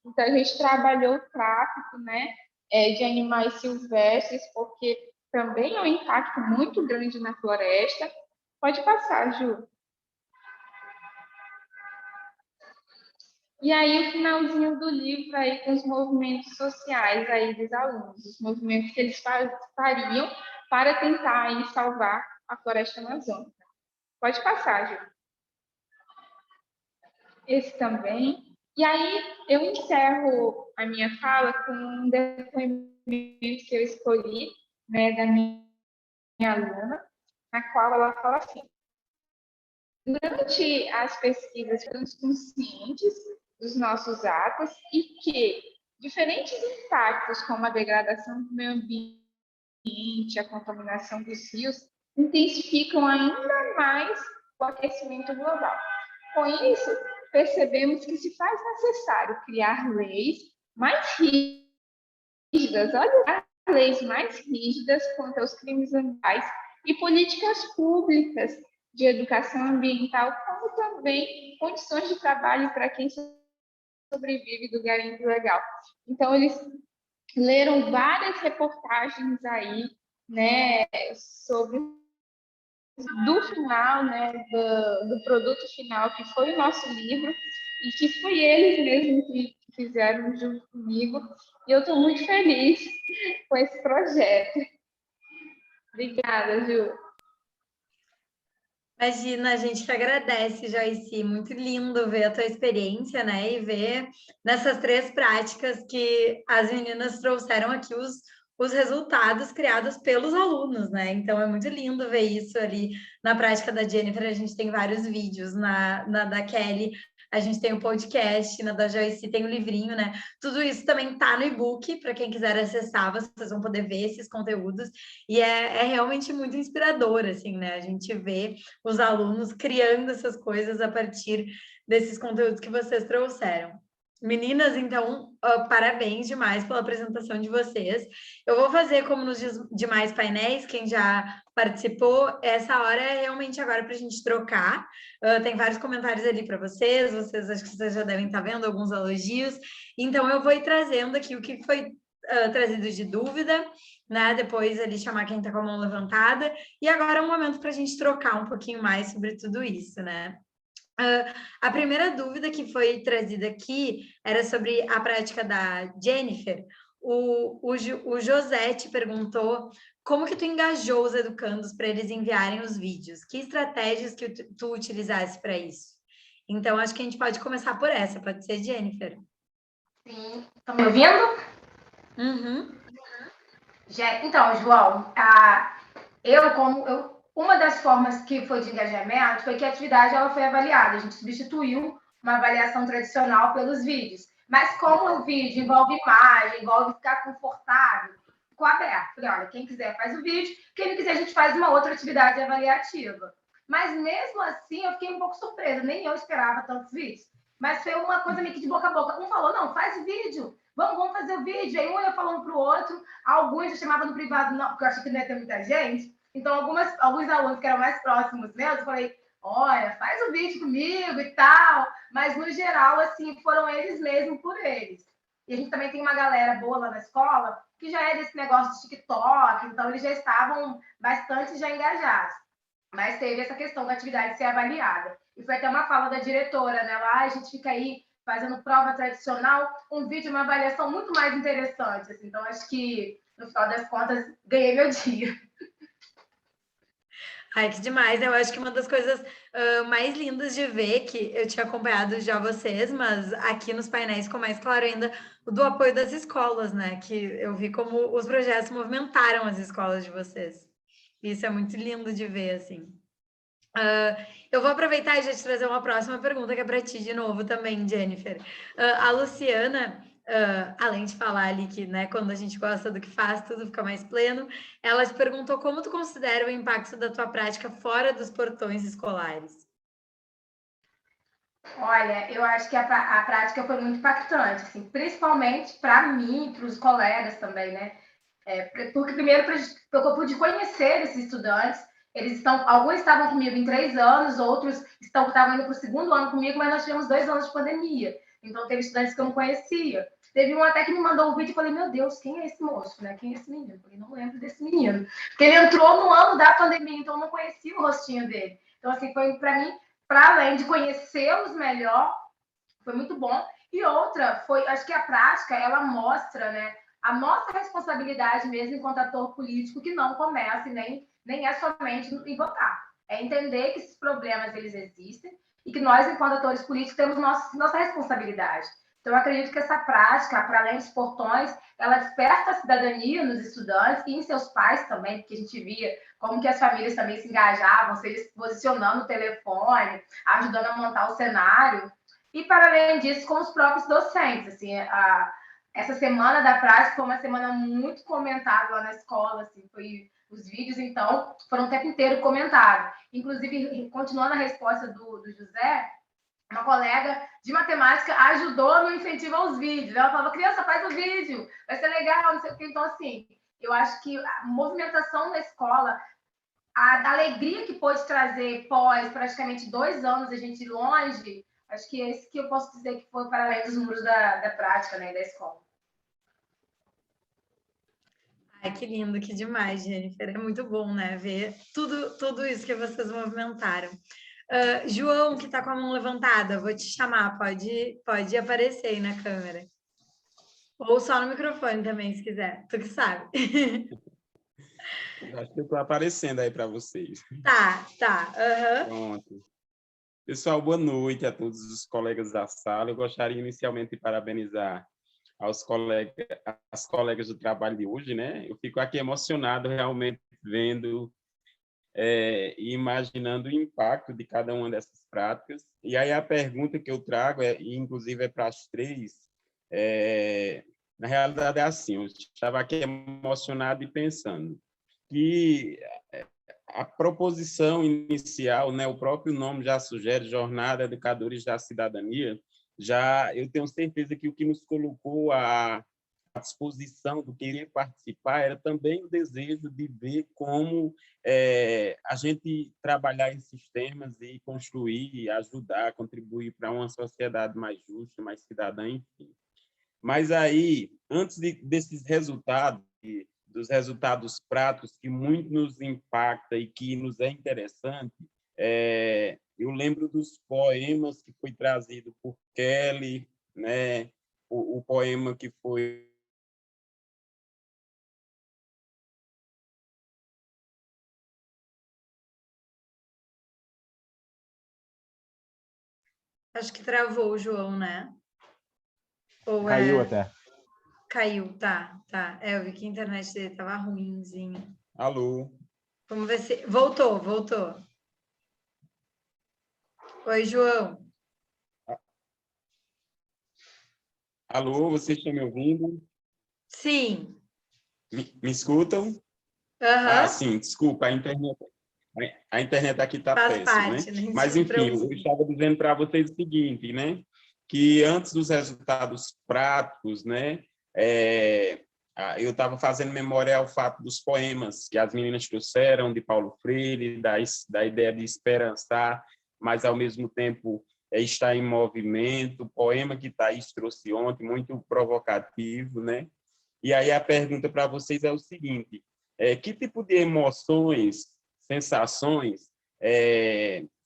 Então, a gente trabalhou o tráfico, né, de animais silvestres, porque também é um impacto muito grande na floresta. Pode passar, Ju. E aí, o finalzinho do livro aí com os movimentos sociais aí dos alunos, os movimentos que eles fariam para tentar aí salvar a floresta amazônica. Pode passar, Ju. Esse também. E aí, eu encerro a minha fala com um depoimento que eu escolhi, né, da minha aluna, na qual ela fala assim: durante as pesquisas, ficamos conscientes dos nossos atos e que diferentes impactos, como a degradação do meio ambiente, a contaminação dos rios, intensificam ainda mais o aquecimento global. Com isso, percebemos que se faz necessário criar leis mais rígidas, olha, leis mais rígidas contra os crimes ambientais e políticas públicas de educação ambiental, como também condições de trabalho para quem sobrevive do garimpo ilegal. Então, eles leram várias reportagens aí, né, sobre do final, né, do produto final, que foi o nosso livro, e que foi eles mesmos que fizeram junto comigo, e eu estou muito feliz com esse projeto. Obrigada, Ju. Imagina, a gente que agradece, Joyce, muito lindo ver a tua experiência, né, e ver nessas 3 práticas que as meninas trouxeram aqui os resultados criados pelos alunos, né, então é muito lindo ver isso ali na prática da Jennifer. A gente tem vários vídeos, na da Kelly a gente tem o podcast, na da Joyce tem o livrinho, né? Tudo isso também tá no e-book, para quem quiser acessar, vocês vão poder ver esses conteúdos, e é realmente muito inspirador, assim, né? A gente vê os alunos criando essas coisas a partir desses conteúdos que vocês trouxeram. Meninas, então, parabéns demais pela apresentação de vocês. Eu vou fazer como nos demais painéis, quem já participou, essa hora é realmente agora para a gente trocar. Tem vários comentários ali para vocês, acho que vocês já devem estar vendo alguns elogios. Então, eu vou ir trazendo aqui o que foi trazido de dúvida, né? Depois ali chamar quem está com a mão levantada. E agora é um momento para a gente trocar um pouquinho mais sobre tudo isso, né? A primeira dúvida que foi trazida aqui era sobre a prática da Jennifer. O José te perguntou como que tu engajou os educandos para eles enviarem os vídeos? Que estratégias que tu utilizasse para isso? Então, acho que a gente pode começar por essa, pode ser, Jennifer? Sim. Estão me ouvindo? Uhum. Então, João, uma das formas que foi de engajamento foi que a atividade ela foi avaliada. A gente substituiu uma avaliação tradicional pelos vídeos. Mas como o vídeo envolve imagem, envolve ficar confortável, ficou aberto. Falei, olha, quem quiser faz o vídeo, quem não quiser a gente faz uma outra atividade avaliativa. Mas mesmo assim eu fiquei um pouco surpresa, nem eu esperava tantos vídeos. Mas foi uma coisa meio que de boca a boca. Um falou, não, faz o vídeo, vamos fazer o vídeo. Aí um ia falando para o outro, alguns eu chamava no privado, não, porque eu achei que não ia ter muita gente. Então, alguns alunos que eram mais próximos meus, eu falei, olha, faz o vídeo comigo e tal. Mas, no geral, assim, foram eles mesmos por eles. E a gente também tem uma galera boa lá na escola que já é desse negócio de TikTok, então eles já estavam bastante já engajados. Mas teve essa questão da atividade ser avaliada. E foi até uma fala da diretora, né? Lá a gente fica aí fazendo prova tradicional, um vídeo, uma avaliação muito mais interessante. Assim. Então, acho que, no final das contas, ganhei meu dia. Ai, que demais. Eu acho que uma das coisas mais lindas de ver, que eu tinha acompanhado já vocês, mas aqui nos painéis ficou mais claro ainda, o do apoio das escolas, né? Que eu vi como os projetos movimentaram as escolas de vocês. Isso é muito lindo de ver, assim. Eu vou aproveitar e já te trazer uma próxima pergunta que é para ti de novo também, Jennifer. A Luciana, além de falar ali que, né, quando a gente gosta do que faz, tudo fica mais pleno, ela te perguntou como tu considera o impacto da tua prática fora dos portões escolares. Olha, eu acho que a prática foi muito impactante, assim, principalmente para mim, para os colegas também, né? Porque primeiro eu pude conhecer esses estudantes, alguns estavam comigo em 3 anos, outros estavam indo para o 2º ano comigo, mas nós tivemos 2 anos de pandemia, então teve estudantes que eu não conhecia. Teve um até que me mandou um vídeo e falei, meu Deus, quem é esse moço, né? Quem é esse menino? Eu falei, não lembro desse menino. Porque ele entrou no ano da pandemia, então eu não conhecia o rostinho dele. Então, assim, foi para mim, para além de conhecê-los melhor, foi muito bom. E outra, acho que a prática, ela mostra, né, a nossa responsabilidade mesmo enquanto ator político, que não começa e nem é somente em votar. É entender que esses problemas, eles existem e que nós, enquanto atores políticos, temos nossa responsabilidade. Então, eu acredito que essa prática, para além dos portões, ela desperta a cidadania nos estudantes e em seus pais também, porque a gente via como que as famílias também se engajavam, seja se posicionando no telefone, ajudando a montar o cenário. E, para além disso, com os próprios docentes. Assim, essa semana da prática foi uma semana muito comentada lá na escola. Assim, os vídeos, então, foram o tempo inteiro comentados. Inclusive, continuando a resposta do José, uma colega de matemática ajudou no incentivo aos vídeos. Ela falava, criança, faz o vídeo, vai ser legal, não sei o quê. Então, assim, eu acho que a movimentação na escola, a alegria que pôde trazer pós praticamente 2 anos a gente longe, acho que é esse que eu posso dizer que foi para além dos números da prática, né, da escola. Ai, que lindo, que demais, Jennifer. É muito bom, né, ver tudo isso que vocês movimentaram. João, que está com a mão levantada, vou te chamar, pode aparecer aí na câmera. Ou só no microfone também, se quiser, tu que sabe. Acho que eu estou aparecendo aí para vocês. Tá. Pronto. Pessoal, boa noite a todos os colegas da sala. Eu gostaria inicialmente de parabenizar as colegas do trabalho de hoje, né? Eu fico aqui emocionado realmente vendo e imaginando o impacto de cada uma dessas práticas. E aí a pergunta que eu trago, inclusive, é para as três, na realidade é assim, eu estava aqui emocionado e pensando que a proposição inicial, né, o próprio nome já sugere Jornada Educadores da Cidadania, já eu tenho certeza que o que nos colocou à disposição do querer participar era também o desejo de ver como a gente trabalhar esses temas e construir, ajudar, contribuir para uma sociedade mais justa, mais cidadã, enfim. Mas aí, antes desses resultados, dos resultados práticos que muito nos impacta e que nos é interessante, eu lembro dos poemas que foi trazido por Kelly, né? O poema que foi Acho que travou o João, né? Ou Caiu até. Caiu, tá. Eu vi que a internet dele tava ruimzinha. Alô? Vamos ver se... Voltou. Oi, João. Alô, vocês estão me ouvindo? Sim. Me escutam? Aham. Sim, desculpa, a internet aqui está Faz péssima, parte, né? nem Mas, se enfim, eu preocupe. estava dizendo para vocês o seguinte, né? Que antes dos resultados práticos, né? Eu estava fazendo memória ao fato dos poemas que as meninas trouxeram, de Paulo Freire, da ideia de esperançar, mas, ao mesmo tempo, estar em movimento, o poema que Thaís trouxe ontem, muito provocativo, né? E aí a pergunta para vocês é o seguinte, que tipo de emoções, sensações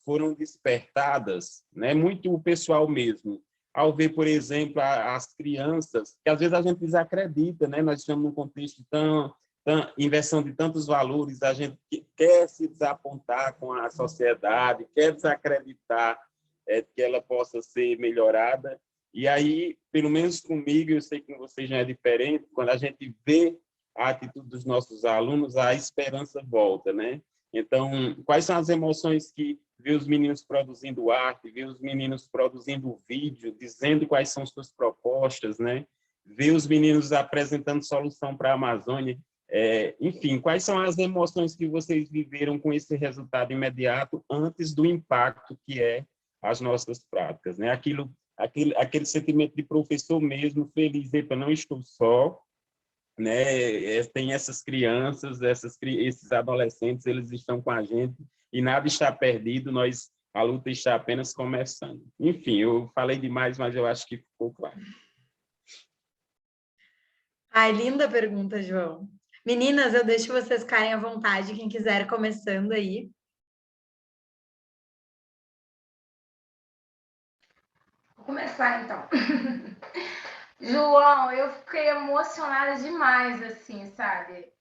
foram despertadas, né? Muito o pessoal mesmo, ao ver, por exemplo, as crianças, que às vezes a gente desacredita, né? Nós estamos num contexto tão inversão de tantos valores, a gente quer se desapontar com a sociedade, quer desacreditar que ela possa ser melhorada. E aí, pelo menos comigo, eu sei que com vocês já é diferente, quando a gente vê a atitude dos nossos alunos, a esperança volta, né? Então, quais são as emoções que ver os meninos produzindo arte, ver os meninos produzindo vídeo, dizendo quais são suas propostas, né? Ver os meninos apresentando solução para a Amazônia. Enfim, quais são as emoções que vocês viveram com esse resultado imediato antes do impacto que é as nossas práticas, né? Aquele sentimento de professor mesmo, feliz, epa, não estou só, né? Tem essas crianças, esses adolescentes, eles estão com a gente e nada está perdido, a luta está apenas começando. Enfim, eu falei demais, mas eu acho que ficou claro. Ai, linda pergunta, João. Meninas, eu deixo vocês ficarem à vontade, quem quiser começando aí. Vou começar, então. João, eu fiquei emocionada demais, assim, sabe?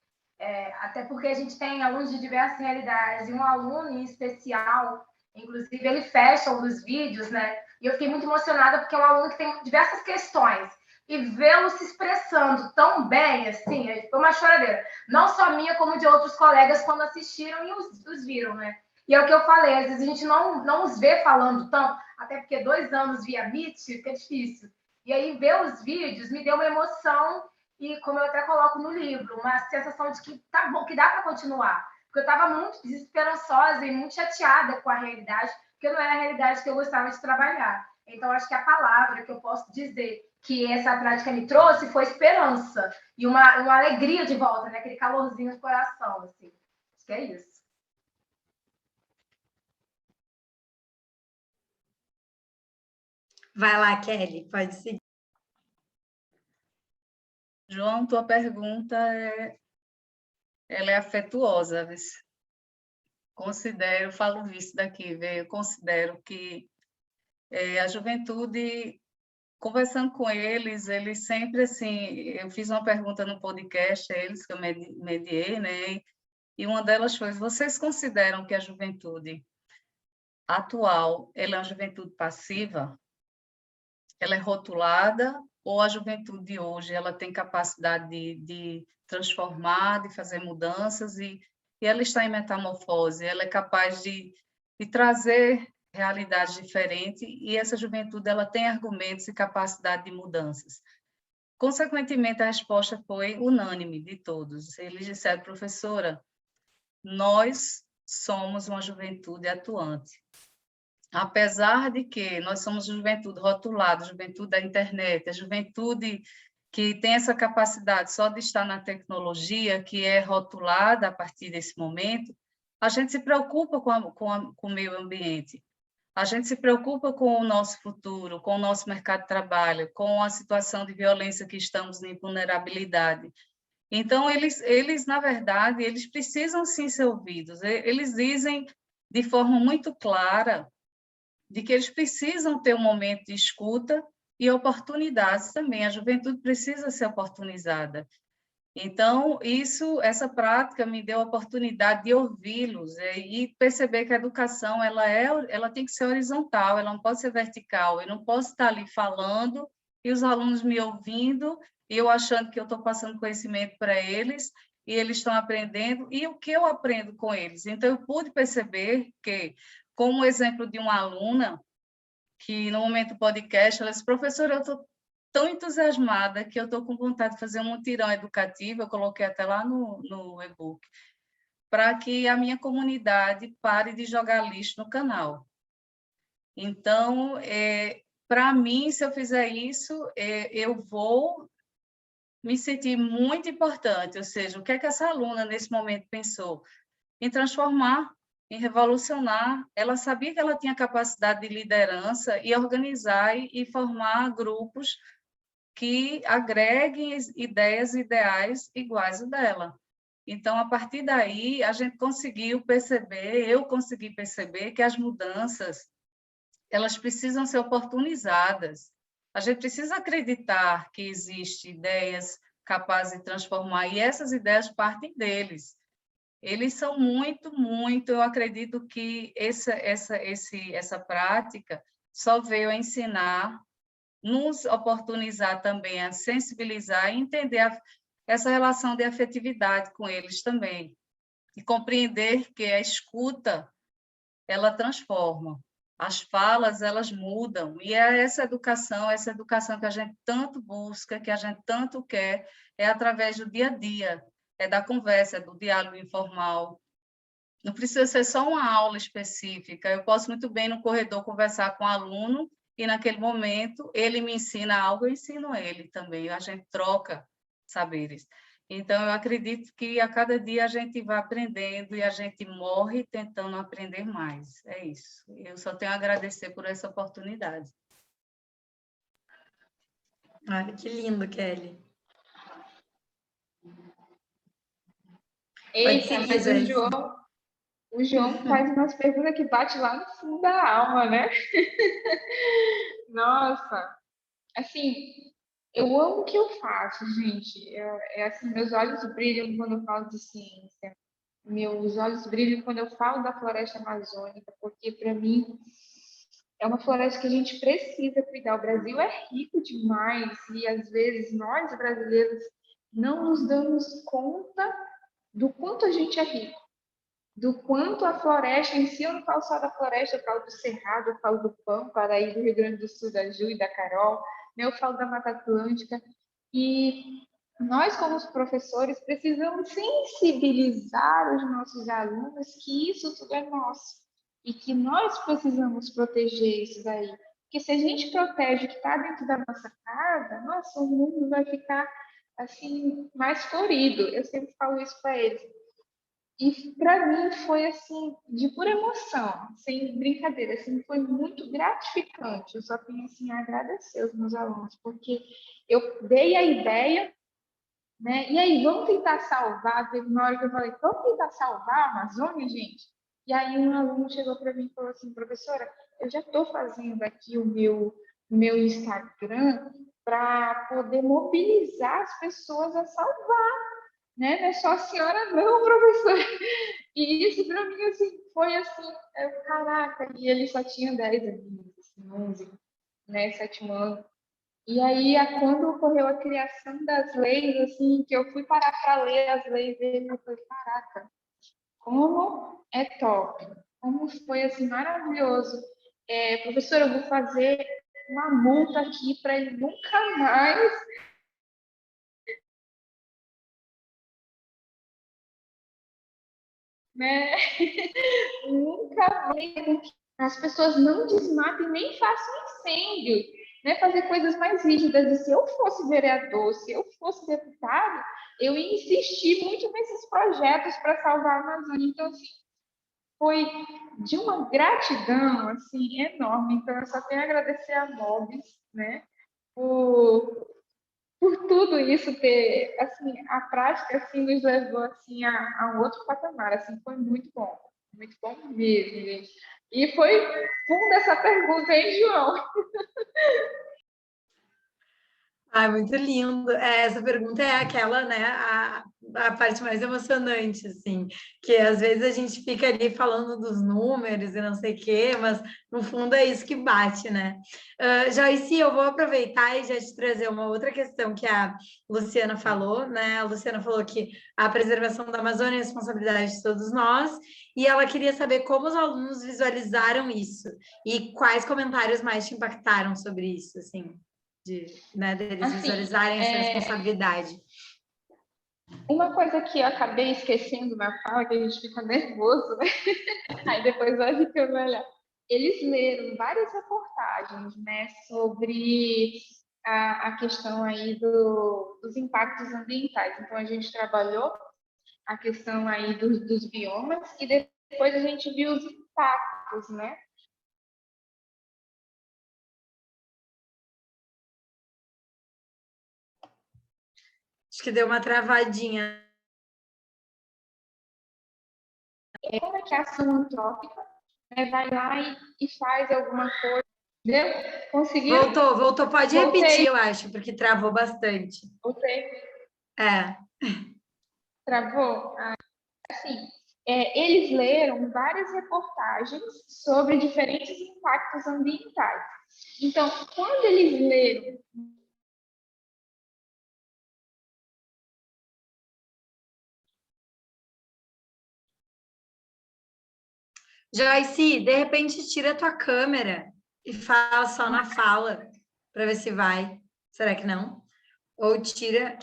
Até porque a gente tem alunos de diversas realidades, e um aluno em especial, inclusive, ele fecha um dos vídeos, né? E eu fiquei muito emocionada porque é um aluno que tem diversas questões. E vê-lo se expressando tão bem, assim, foi uma choradeira. Não só minha, como de outros colegas quando assistiram e os viram, né? E é o que eu falei, às vezes a gente não os vê falando tanto, até porque 2 anos via Meet fica difícil. E aí, ver os vídeos me deu uma emoção e, como eu até coloco no livro, uma sensação de que tá bom, que dá para continuar. Porque eu estava muito desesperançosa e muito chateada com a realidade, porque não era a realidade que eu gostava de trabalhar. Então, acho que a palavra que eu posso dizer que essa prática me trouxe foi esperança e uma alegria de volta, né? Aquele calorzinho no coração, assim. Acho que é isso. Vai lá, Kelly, pode seguir. João, tua pergunta ela é afetuosa. Considero, falo isso daqui, eu considero que a juventude, conversando com eles sempre assim, eu fiz uma pergunta no podcast a eles que eu mediei, né? E uma delas foi: vocês consideram que a juventude atual ela é uma juventude passiva? Ela é rotulada, ou a juventude de hoje ela tem capacidade de transformar, de fazer mudanças e ela está em metamorfose, ela é capaz de trazer realidades diferentes e essa juventude ela tem argumentos e capacidade de mudanças. Consequentemente, a resposta foi unânime de todos. Eles disseram: professora, nós somos uma juventude atuante. apesar de que nós somos juventude rotulada, juventude da internet, a juventude que tem essa capacidade só de estar na tecnologia, que é rotulada a partir desse momento, a gente se preocupa com o meio ambiente, a gente se preocupa com o nosso futuro, com o nosso mercado de trabalho, com a situação de violência que estamos em vulnerabilidade. Então, eles, na verdade, eles precisam sim ser ouvidos. Eles dizem de forma muito clara de que eles precisam ter um momento de escuta e oportunidades também. A juventude precisa ser oportunizada. Então, essa prática me deu a oportunidade de ouvi-los e perceber que a educação ela tem que ser horizontal, ela não pode ser vertical. Eu não posso estar ali falando e os alunos me ouvindo e eu achando que eu estou passando conhecimento para eles e eles estão aprendendo e o que eu aprendo com eles. Então, eu pude perceber que, como exemplo de uma aluna que no momento do podcast, ela disse, professora, eu estou tão entusiasmada que eu estou com vontade de fazer um mutirão educativo, eu coloquei até lá no e-book, para que a minha comunidade pare de jogar lixo no canal. Então, para mim, se eu fizer isso, eu vou me sentir muito importante, ou seja, o que é que essa aluna nesse momento pensou? Em transformar, em revolucionar. Ela sabia que ela tinha capacidade de liderança e organizar e formar grupos que agreguem ideias e ideais iguais ao dela. Então, a partir daí, a gente conseguiu perceber, eu consegui perceber que as mudanças, elas precisam ser oportunizadas. A gente precisa acreditar que existem ideias capazes de transformar, e essas ideias partem deles. Eles são muito, eu acredito que essa prática só veio a ensinar, nos oportunizar também a sensibilizar e entender essa relação de afetividade com eles também, e compreender que a escuta, ela transforma, as falas, elas mudam, e é essa educação que a gente tanto busca, que a gente tanto quer, é através do dia a dia, é da conversa, é do diálogo informal. Não precisa ser só uma aula específica. Eu posso muito bem no corredor conversar com o aluno e naquele momento ele me ensina algo, eu ensino ele também. A gente troca saberes. Então, eu acredito que a cada dia a gente vai aprendendo e a gente morre tentando aprender mais. É isso. Eu só tenho a agradecer por essa oportunidade. Olha, que lindo, Kelly. Eita, mas o João faz umas perguntas que bate lá no fundo da alma, né? Nossa, assim, eu amo o que eu faço, gente. Assim, meus olhos brilham quando eu falo de ciência. Meus olhos brilham quando eu falo da floresta amazônica, porque para mim é uma floresta que a gente precisa cuidar. O Brasil é rico demais e às vezes nós brasileiros não nos damos conta do quanto a gente é rico, do quanto a floresta em si, eu não falo só da floresta, eu falo do Cerrado, eu falo do Pampa, daí do Rio Grande do Sul, da Ju e da Carol, né? Eu falo da Mata Atlântica, e nós, como os professores, precisamos sensibilizar os nossos alunos que isso tudo é nosso, e que nós precisamos proteger isso daí. Porque se a gente protege o que está dentro da nossa casa, nossa, o mundo vai ficar assim mais florido. Eu sempre falo isso para eles. E para mim foi assim, de pura emoção, sem brincadeira, assim, foi muito gratificante. Eu só tenho assim a agradecer os meus alunos, porque eu dei a ideia, né? E aí, vamos tentar salvar? Teve uma hora que eu falei, vamos tentar salvar a Amazônia, gente? E aí um aluno chegou para mim e falou assim, professora, eu já estou fazendo aqui o meu Instagram para poder mobilizar as pessoas a salvar, né? Não é só a senhora não, professora. E isso para mim assim foi assim, caraca, e ele só tinha 10 anos, assim, 11, né, 7 anos. E aí, quando ocorreu a criação das leis, assim, que eu fui parar para ler as leis dele, eu falei, caraca, como é top, como foi assim maravilhoso. Professora, eu vou fazer uma multa aqui para ele nunca mais né? Nunca mais as pessoas não desmatem nem façam incêndio, né? Fazer coisas mais rígidas. E se eu fosse vereador, se eu fosse deputado, eu ia insistir muito nesses projetos para salvar a Amazônia. Então, assim, foi de uma gratidão assim enorme. Então, eu só tenho a agradecer a Mobs, né? Por tudo isso ter, assim, a prática assim nos levou assim a um outro patamar, assim, foi muito bom mesmo, gente. E foi funda essa pergunta, hein, João? Ai, muito lindo. Essa pergunta é aquela, né, a parte mais emocionante, assim, que às vezes a gente fica ali falando dos números e não sei o quê, mas no fundo é isso que bate, né? Joyce, eu vou aproveitar e já te trazer uma outra questão que a Luciana falou, né? A Luciana falou que a preservação da Amazônia é responsabilidade de todos nós, e ela queria saber como os alunos visualizaram isso e quais comentários mais te impactaram sobre isso, assim né, deles Assim, visualizarem essa responsabilidade. Uma coisa que eu acabei esquecendo na fala, que a gente fica nervoso, né? Aí depois vai ficando melhor. Eles leram várias reportagens, né, sobre a questão aí dos impactos ambientais. Então, a gente trabalhou a questão aí dos biomas e depois a gente viu os impactos, né? Acho que deu uma travadinha. Como é que a ação antrópica, né, vai lá e faz alguma coisa, entendeu? Conseguiu? Voltou. Pode Voltei. repetir, eu acho, porque travou bastante. Voltei. É. Travou? Assim, eles leram várias reportagens sobre diferentes impactos ambientais. Então, quando eles leram Joyce, de repente tira a tua câmera e fala só na fala, para ver se vai. Será que não? Ou tira.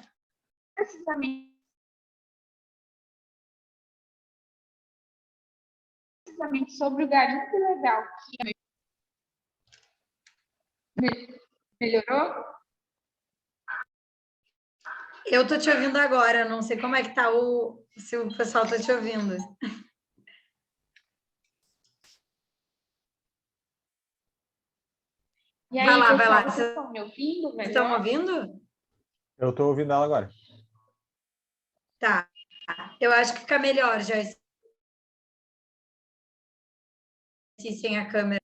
precisamente sobre o garimpo ilegal, melhorou? Eu tô te ouvindo agora, não sei como é que tá se o pessoal tá te ouvindo. E aí, vai pessoal, lá. vocês estão me ouvindo melhor? Estão ouvindo? Eu estou ouvindo ela agora. Tá. Eu acho que fica melhor, Joyce. Sem a câmera.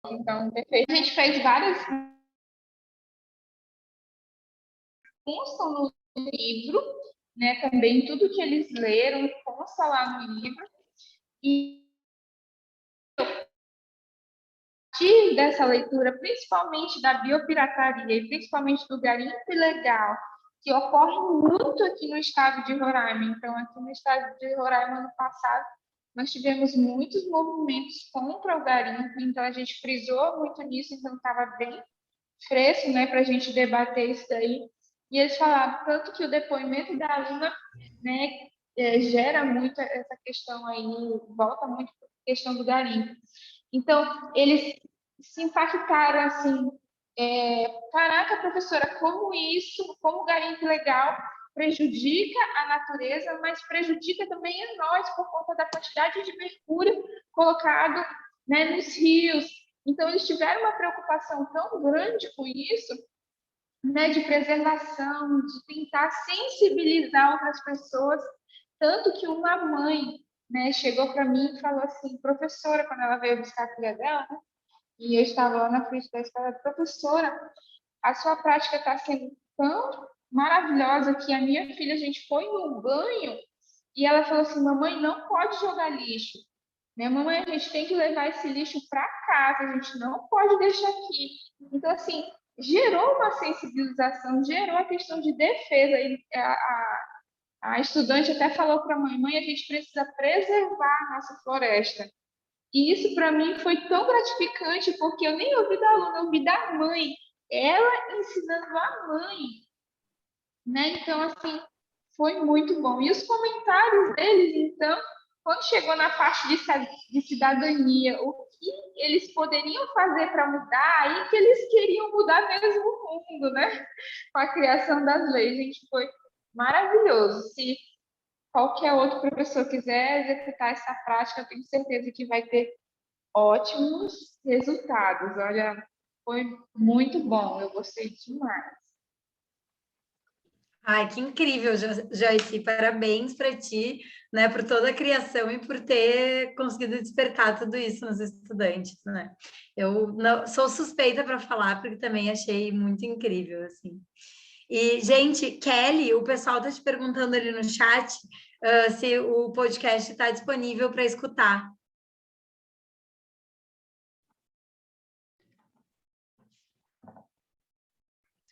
Então, perfeito. A gente fez várias constam no livro, né? Também tudo que eles leram consta lá no livro. E a partir dessa leitura, principalmente da biopirataria e principalmente do garimpo ilegal, que ocorre muito aqui no estado de Roraima. Então, aqui no estado de Roraima, ano passado, nós tivemos muitos movimentos contra o garimpo, então a gente frisou muito nisso, então estava bem fresco, né, para a gente debater isso daí. E eles falaram tanto que o depoimento da aluna, né, gera muito essa questão aí, volta muito para a questão do garimpo. Então, eles se impactaram assim, caraca, professora, como o garimpo ilegal prejudica a natureza, mas prejudica também a nós por conta da quantidade de mercúrio colocado, né, nos rios. Então, eles tiveram uma preocupação tão grande com isso, né, de preservação, de tentar sensibilizar outras pessoas, tanto que uma mãe, né, chegou para mim e falou assim, professora, quando ela veio buscar a filha dela, né, e eu estava lá na frente da escola, professora, a sua prática está sendo tão maravilhosa que a minha filha, a gente foi no banho e ela falou assim, mamãe, não pode jogar lixo. Minha mamãe, a gente tem que levar esse lixo para casa, a gente não pode deixar aqui. Então, assim, gerou uma sensibilização, gerou a questão de defesa. A estudante até falou para a mãe, a gente precisa preservar a nossa floresta. E isso, para mim, foi tão gratificante, porque eu nem ouvi da aluna, eu ouvi da mãe. Ela ensinando a mãe né? Então, assim, foi muito bom. E os comentários deles, então, quando chegou na parte de cidadania, o que eles poderiam fazer para mudar, aí que eles queriam mudar mesmo o mundo, né? Com a criação das leis, gente, foi maravilhoso. Se qualquer outro professor quiser executar essa prática, eu tenho certeza que vai ter ótimos resultados. Olha, foi muito bom, eu gostei demais. Ai, que incrível, Joyce. Parabéns para ti, né, por toda a criação e por ter conseguido despertar tudo isso nos estudantes, né? Eu não, sou suspeita para falar, porque também achei muito incrível, assim. E, gente, Kelly, o pessoal está te perguntando ali no chat, se o podcast está disponível para escutar.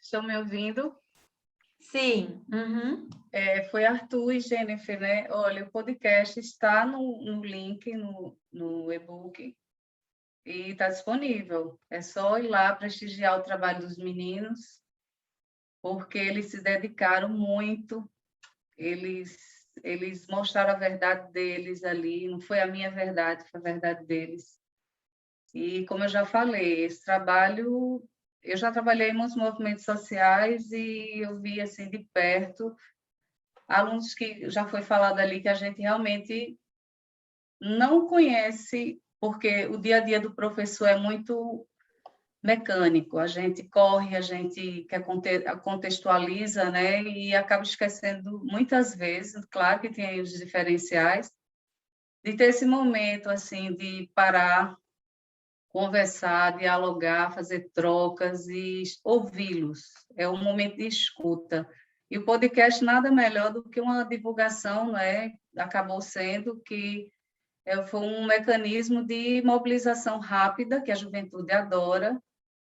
Estão me ouvindo? Sim. Uhum. Foi Arthur e Jennifer, né? Olha, o podcast está no link, no e-book, e está disponível. É só ir lá prestigiar o trabalho dos meninos, porque eles se dedicaram muito, eles mostraram a verdade deles ali, não foi a minha verdade, foi a verdade deles. E, como eu já falei, esse trabalho, eu já trabalhei em muitos movimentos sociais e eu vi, assim, de perto, alunos que já foi falado ali que a gente realmente não conhece, porque o dia a dia do professor é muito mecânico, a gente corre, a gente quer contextualiza, né, e acaba esquecendo muitas vezes, claro que tem os diferenciais, de ter esse momento, assim, de parar, conversar, dialogar, fazer trocas e ouvi-los. É um momento de escuta. E o podcast nada melhor do que uma divulgação, né? Acabou sendo que foi um mecanismo de mobilização rápida, que a juventude adora,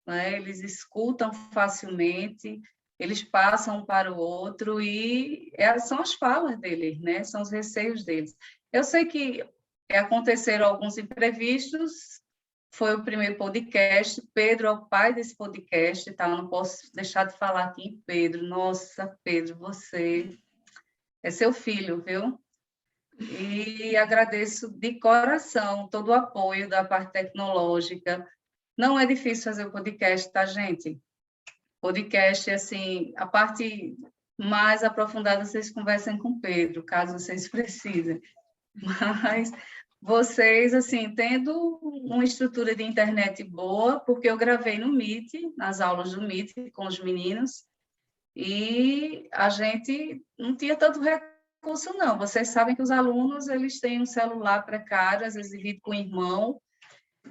né? Eles escutam facilmente, eles passam para o outro e são as falas deles, né? São os receios deles. Eu sei que aconteceram alguns imprevistos, foi o primeiro podcast, Pedro é o pai desse podcast, tá? Eu não posso deixar de falar aqui em Pedro. Nossa, Pedro, você é seu filho, viu? E agradeço de coração todo o apoio da parte tecnológica. Não é difícil fazer o podcast, tá, gente? Podcast, assim, a parte mais aprofundada vocês conversem com o Pedro, caso vocês precisem. Mas vocês, assim, tendo uma estrutura de internet boa, porque eu gravei no Meet, nas aulas do Meet com os meninos, e a gente não tinha tanto recurso, não. Vocês sabem que os alunos, eles têm um celular precário, às vezes divide com o irmão,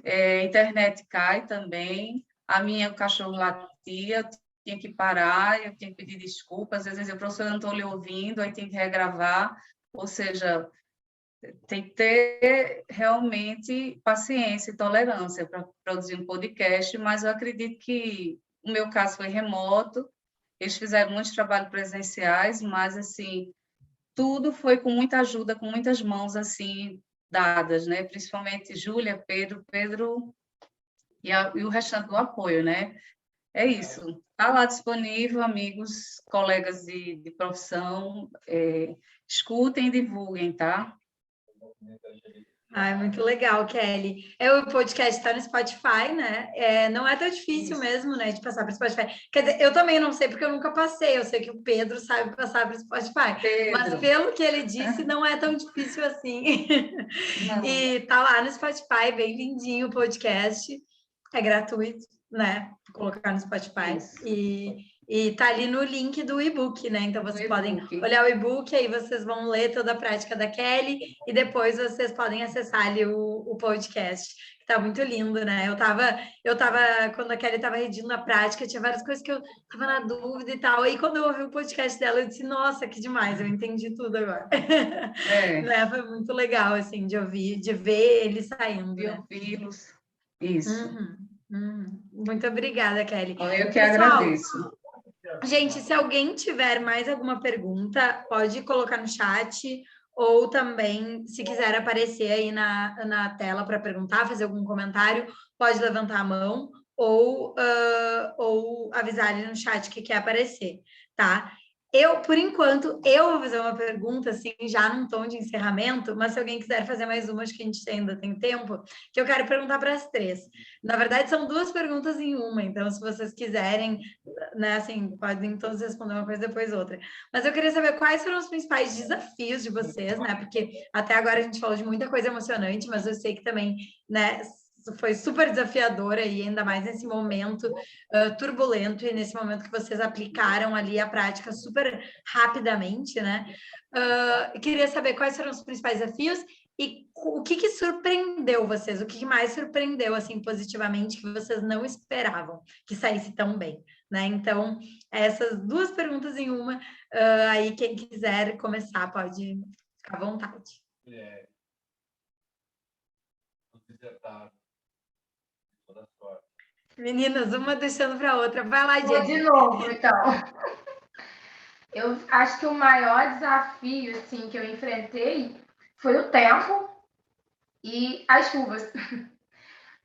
a internet cai também, a minha, o cachorro latia, tinha que parar, eu tinha que pedir desculpas, às vezes o professor não estou lhe ouvindo, aí tem que regravar, ou seja, tem que ter realmente paciência e tolerância para produzir um podcast, mas eu acredito que o meu caso foi remoto, eles fizeram muitos trabalhos presenciais, mas, assim, tudo foi com muita ajuda, com muitas mãos, assim, dadas, né? Principalmente Júlia, Pedro e o restante do apoio, né? É isso. Está lá disponível, amigos, colegas de profissão, escutem e divulguem, tá? Ai, muito legal, Kelly. O podcast está no Spotify, né? Não é tão difícil mesmo, né, de passar para o Spotify. Quer dizer, eu também não sei porque eu nunca passei. Eu sei que o Pedro sabe passar para o Spotify. Mas pelo que ele disse, não é tão difícil assim. E tá lá no Spotify, bem lindinho o podcast. É gratuito, né? Colocar no Spotify. E tá ali no link do e-book, né? Então vocês podem olhar o e-book, aí vocês vão ler toda a prática da Kelly e depois vocês podem acessar ali o podcast, que tá muito lindo, né? Eu tava, quando a Kelly tava redigindo a prática, tinha várias coisas que eu tava na dúvida e tal. Aí quando eu ouvi o podcast dela, eu disse, nossa, que demais, eu entendi tudo agora. Né? Foi muito legal, assim, de ouvir, de ver ele saindo. De ouvi-los. Isso. Muito obrigada, Kelly. Eu que agradeço. Gente, se alguém tiver mais alguma pergunta, pode colocar no chat, ou também, se quiser aparecer aí na tela para perguntar, fazer algum comentário, pode levantar a mão, ou avisar ali no chat que quer aparecer, tá? Por enquanto, eu vou fazer uma pergunta, assim, já num tom de encerramento, mas se alguém quiser fazer mais uma, acho que a gente ainda tem tempo, que eu quero perguntar para as três. Na verdade, são duas perguntas em uma, então, se vocês quiserem, né, assim, podem todos responder uma coisa, depois outra. Mas eu queria saber quais foram os principais desafios de vocês, né, porque até agora a gente falou de muita coisa emocionante, mas eu sei que também, né, foi super desafiadora e ainda mais nesse momento turbulento e nesse momento que vocês aplicaram ali a prática super rapidamente, né? Queria saber quais foram os principais desafios e o que surpreendeu vocês, o que mais surpreendeu, assim, positivamente, que vocês não esperavam que saísse tão bem, né? Então, essas duas perguntas em uma, aí quem quiser começar pode ficar à vontade. Meninas, uma deixando para outra. Vai lá, Vou Jenny. de novo, então. Eu acho que o maior desafio assim, que eu enfrentei foi o tempo e as chuvas.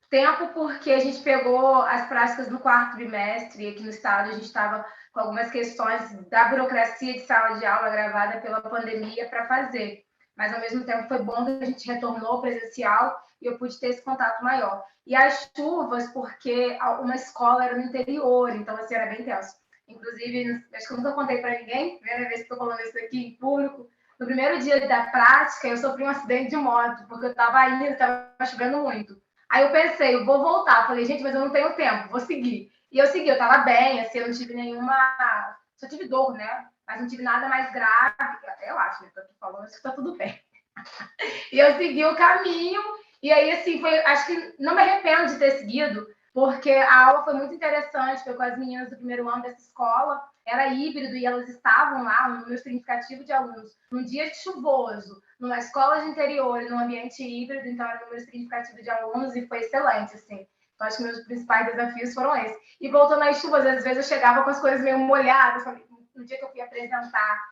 Tempo porque a gente pegou as práticas do quarto bimestre e aqui no estado a gente estava com algumas questões da burocracia de sala de aula gravada pela pandemia para fazer. Mas, ao mesmo tempo, foi bom que a gente retornou presencial e eu pude ter esse contato maior. E as chuvas, porque uma escola era no interior, então, assim, era bem tenso. Inclusive, acho que eu nunca contei para ninguém, primeira vez que estou falando isso aqui em público, no primeiro dia da prática, eu sofri um acidente de moto, porque eu estava indo, estava chovendo muito. Aí eu pensei, eu vou voltar. Falei, gente, mas eu não tenho tempo, vou seguir. E eu segui, eu tava bem, assim, eu não tive nenhuma... Só tive dor, né? Mas não tive nada mais grave. Eu acho, né? Tô aqui falando, acho que tá tudo bem. E eu segui o caminho. E aí, assim, foi... Acho que não me arrependo de ter seguido, porque a aula foi muito interessante. Foi com as meninas do primeiro ano dessa escola. Era híbrido e elas estavam lá, um número significativo de alunos, num dia chuvoso, numa escola de interior, num ambiente híbrido, então era um número significativo de alunos e foi excelente, assim. Então, acho que meus principais desafios foram esses. E voltando às chuvas, às vezes eu chegava com as coisas meio molhadas. No dia que eu fui apresentar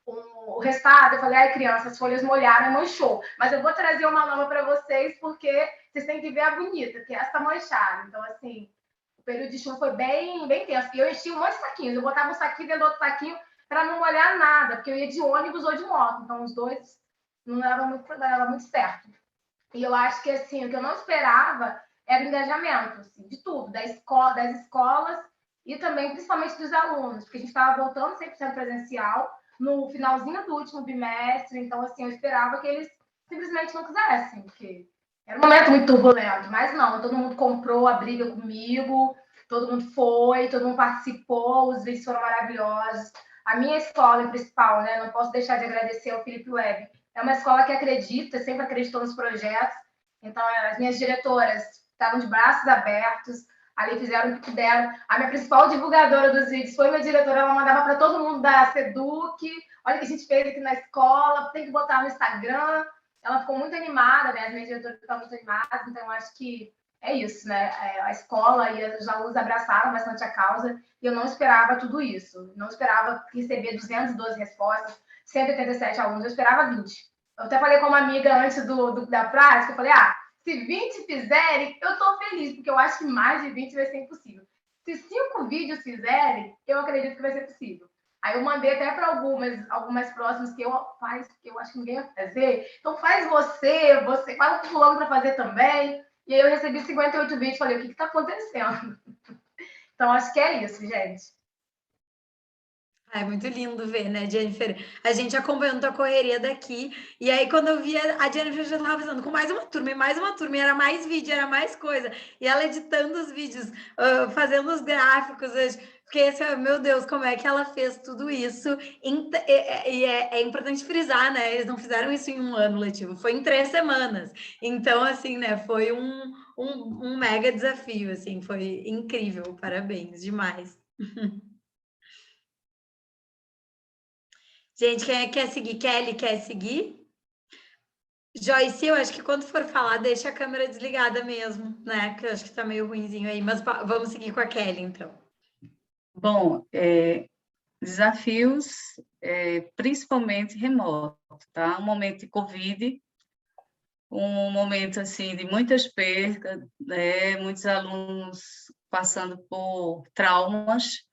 o resultado, eu falei, ai, criança, as folhas molharam e manchou. Mas eu vou trazer uma nova para vocês, porque vocês têm que ver a bonita, que é essa manchada. Então, assim, o período de chuva foi bem, bem tenso. E eu enchi um monte de saquinhos. Eu botava um saquinho dentro do outro saquinho para não molhar nada, porque eu ia de ônibus ou de moto. Então, os dois não dava muito certo. E eu acho que, assim, o que eu não esperava era o engajamento, assim, de tudo, das escolas e também, principalmente, dos alunos, porque a gente estava voltando 100% presencial no finalzinho do último bimestre, então, assim, eu esperava que eles simplesmente não quisessem, porque era um momento muito turbulento, mas não, todo mundo comprou a briga comigo, todo mundo foi, todo mundo participou, os vídeos foram maravilhosos. A minha escola principal, né, não posso deixar de agradecer ao Felipe Web, é uma escola que acredita, sempre acreditou nos projetos. Então, as minhas diretoras estavam de braços abertos, ali fizeram o que puderam. A minha principal divulgadora dos vídeos foi minha diretora, ela mandava para todo mundo da SEDUC, olha o que a gente fez aqui na escola, tem que botar no Instagram. Ela ficou muito animada, né? As minhas diretoras estavam muito animadas, então eu acho que é isso, né? A escola e os alunos abraçaram bastante a causa e eu não esperava tudo isso. Não esperava receber 212 respostas, 187 alunos, eu esperava 20. Eu até falei com uma amiga antes da prática, eu falei, se 20 fizerem, eu estou feliz, porque eu acho que mais de 20 vai ser impossível. Se 5 vídeos fizerem, eu acredito que vai ser possível. Aí eu mandei até para algumas próximas que eu acho que ninguém vai fazer. Então faz você faz o fulano para fazer também. E aí eu recebi 58 vídeos, falei, o que está acontecendo? Então acho que é isso, gente. É muito lindo ver, né, Jennifer? A gente acompanhando a correria daqui. E aí, quando eu via, a Jennifer já estava avisando com mais uma turma, e era mais vídeo, era mais coisa. E ela editando os vídeos, fazendo os gráficos. Porque, meu Deus, como é que ela fez tudo isso? E é importante frisar, né? Eles não fizeram isso em um ano letivo, foi em 3 semanas. Então, assim, né, foi um mega desafio, assim, foi incrível. Parabéns, demais. Gente, quem é que quer seguir? Kelly quer seguir? Joyce, eu acho que quando for falar, deixa a câmera desligada mesmo, né? Que eu acho que tá meio ruinzinho aí, mas vamos seguir com a Kelly, então. Bom, desafios, principalmente remoto, tá? Um momento de Covid, um momento, assim, de muitas perdas, né? Muitos alunos passando por traumas,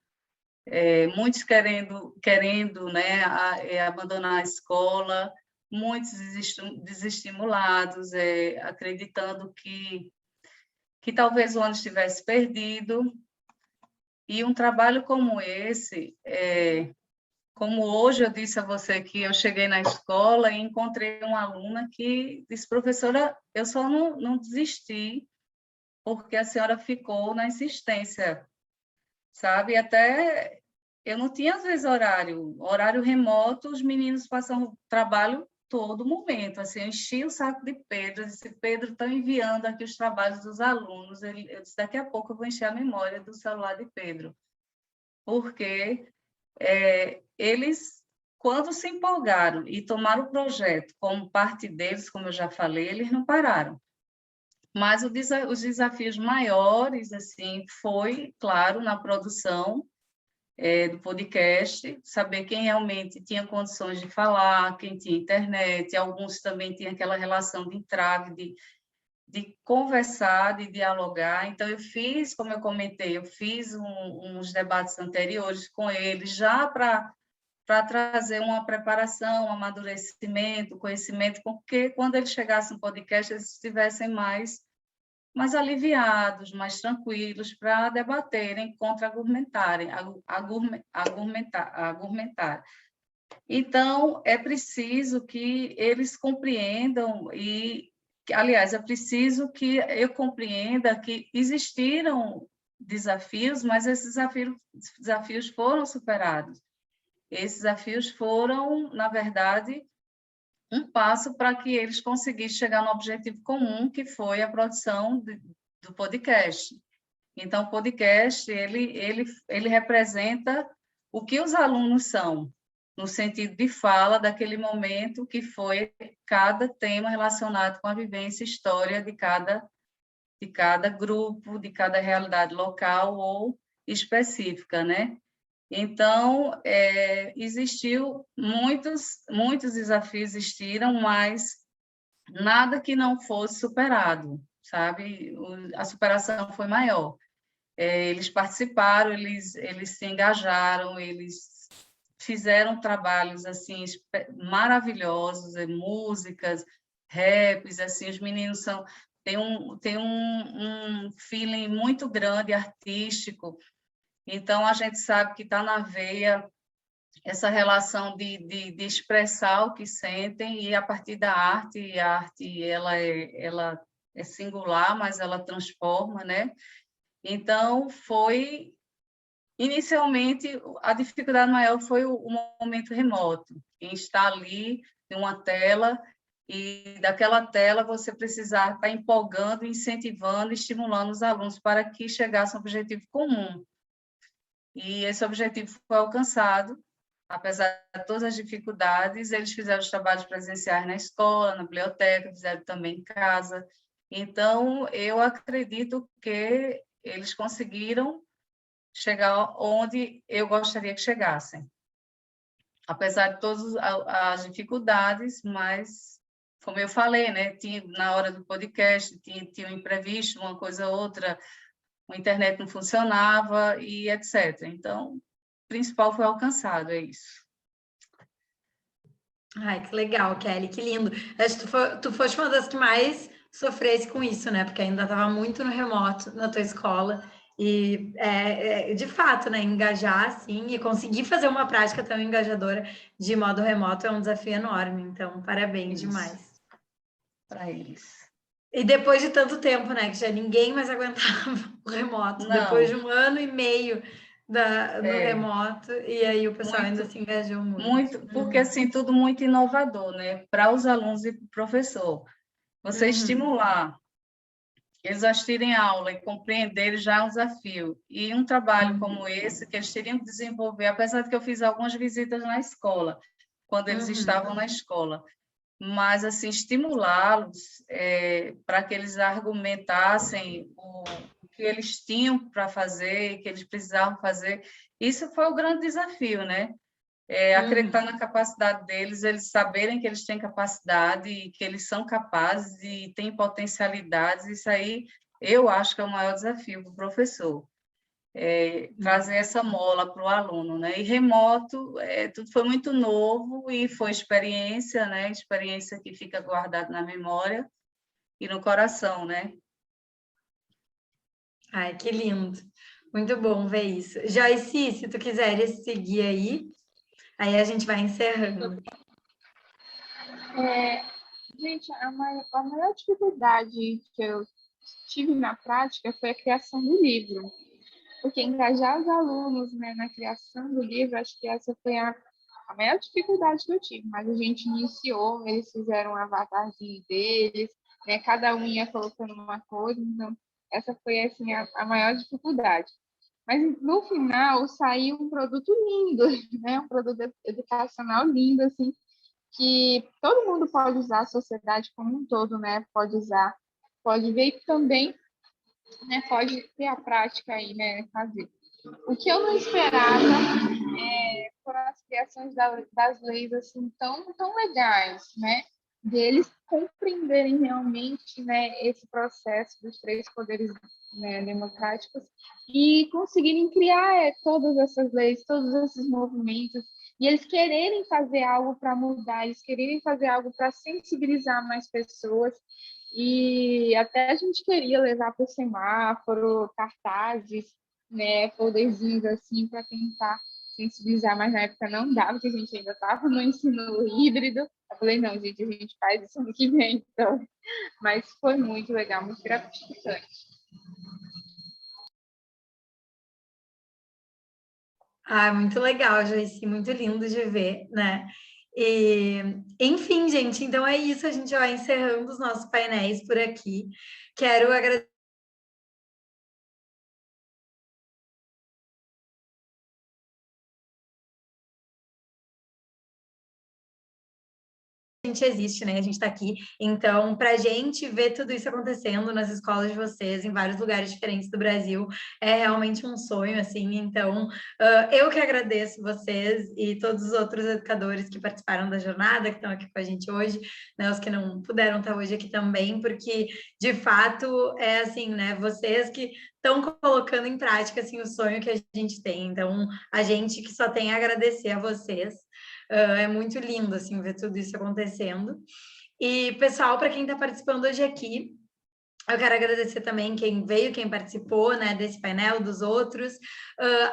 muitos querendo né, abandonar a escola, muitos desestimulados, acreditando que talvez o ano estivesse perdido. E um trabalho como esse, como hoje eu disse a você que eu cheguei na escola e encontrei uma aluna que disse, professora, eu só não desisti porque a senhora ficou na insistência, sabe? Até eu não tinha, às vezes, horário remoto, os meninos passam trabalho todo momento, assim, eu enchi o saco de Pedro, eu disse, Pedro, estão enviando aqui os trabalhos dos alunos, eu disse, daqui a pouco eu vou encher a memória do celular de Pedro, porque eles, quando se empolgaram e tomaram o projeto como parte deles, como eu já falei, eles não pararam. Mas os desafios maiores, assim, foi, claro, na produção do podcast, saber quem realmente tinha condições de falar, quem tinha internet, alguns também tinham aquela relação de entrave, de conversar, de dialogar. Então, eu fiz, como eu comentei, eu fiz uns debates anteriores com eles, já para trazer uma preparação, um amadurecimento, conhecimento, porque quando eles chegassem no podcast, eles estivessem mais aliviados, mais tranquilos para debaterem, contra-argumentarem, argumentar. Então, é preciso que eles compreendam aliás, é preciso que eu compreenda que existiram desafios, mas esses desafios foram superados. Esses desafios foram, na verdade, um passo para que eles conseguissem chegar no objetivo comum, que foi a produção do podcast. Então, o podcast, ele representa o que os alunos são, no sentido de fala daquele momento que foi cada tema relacionado com a vivência e história de cada grupo, de cada realidade local ou específica, né? Então, existiu muitos desafios existiram, mas nada que não fosse superado, sabe? A superação foi maior. Eles participaram, eles se engajaram, eles fizeram trabalhos assim maravilhosos, músicas, raps, assim, os meninos têm um feeling muito grande, artístico. Então, a gente sabe que está na veia essa relação de expressar o que sentem e a partir da arte, e a arte ela é singular, mas ela transforma, né? Então, inicialmente, a dificuldade maior foi o momento remoto, em estar ali em uma tela e daquela tela você precisar estar empolgando, incentivando, estimulando os alunos para que chegasse a um objetivo comum. E esse objetivo foi alcançado, apesar de todas as dificuldades, eles fizeram os trabalhos presenciais na escola, na biblioteca, fizeram também em casa. Então, eu acredito que eles conseguiram chegar onde eu gostaria que chegassem. Apesar de todas as dificuldades, mas, como eu falei, né, na hora do podcast, tinha um imprevisto, uma coisa ou outra, a internet não funcionava e etc. Então, o principal foi alcançado, é isso. Ai, que legal, Kelly, que lindo. Acho que tu foste uma das que mais sofresse com isso, né? Porque ainda estava muito no remoto na tua escola. E, de fato, né? Engajar, assim, e conseguir fazer uma prática tão engajadora de modo remoto é um desafio enorme. Então, parabéns demais. Para eles. E depois de tanto tempo, né? Que já ninguém mais aguentava o remoto. Não. Depois de 1 ano e meio do remoto, e aí o pessoal ainda se engajou muito. Porque, assim, tudo muito inovador, né? Para os alunos e para o professor. Você estimular eles assistirem a aula e compreenderem já é um desafio. E um trabalho como esse, que eles teriam que desenvolver, apesar de que eu fiz algumas visitas na escola, quando eles estavam na escola, mas, assim, estimulá-los para que eles argumentassem o que eles tinham para fazer, que eles precisavam fazer. Isso foi o grande desafio, né? Acreditar na capacidade deles, eles saberem que eles têm capacidade e que eles são capazes e têm potencialidades. Isso aí, eu acho que é o maior desafio para o professor. trazer essa mola para o aluno, né? E remoto, tudo foi muito novo e foi experiência, né? Experiência que fica guardada na memória e no coração, né? Ai, que lindo. Muito bom ver isso. Joyce, se tu quiseres seguir aí a gente vai encerrando. Gente, a maior dificuldade que eu tive na prática foi a criação do livro. Porque engajar os alunos, né, na criação do livro, acho que essa foi a maior dificuldade que eu tive. Mas a gente iniciou, eles fizeram um avatarzinho deles, né, cada um ia colocando uma coisa, então essa foi assim, a maior dificuldade. Mas no final saiu um produto lindo, né, um produto educacional lindo, assim, que todo mundo pode usar, a sociedade como um todo, né, pode usar, pode ver e também, né, pode ter a prática aí, né, fazer. O que eu não esperava foram as criações das leis assim tão legais, né, deles compreenderem realmente, né, esse processo dos 3 poderes, né, democráticos e conseguirem criar todas essas leis, todos esses movimentos, e eles quererem fazer algo para mudar, eles quererem fazer algo para sensibilizar mais pessoas. E até a gente queria levar para o semáforo, cartazes, né, folderzinhos assim, para tentar sensibilizar, mas na época não dava, porque a gente ainda estava no ensino híbrido. Eu falei, não, gente, a gente faz isso ano que vem, então. Mas foi muito legal, muito gratificante. Ah, muito legal, Joyce, muito lindo de ver, né? E, enfim, gente, então é isso, a gente vai encerrando os nossos painéis por aqui. Quero agradecer a gente existe, né? A gente está aqui. Então, para a gente ver tudo isso acontecendo nas escolas de vocês, em vários lugares diferentes do Brasil, é realmente um sonho, assim. Então, eu que agradeço vocês e todos os outros educadores que participaram da jornada, que estão aqui com a gente hoje, né? Os que não puderam estar hoje aqui também, porque, de fato, é assim, né? Vocês que estão colocando em prática, assim, o sonho que a gente tem. Então, a gente que só tem a agradecer a vocês. É muito lindo, assim, ver tudo isso acontecendo. E, pessoal, para quem está participando hoje aqui, eu quero agradecer também quem veio, quem participou, né, desse painel, dos outros.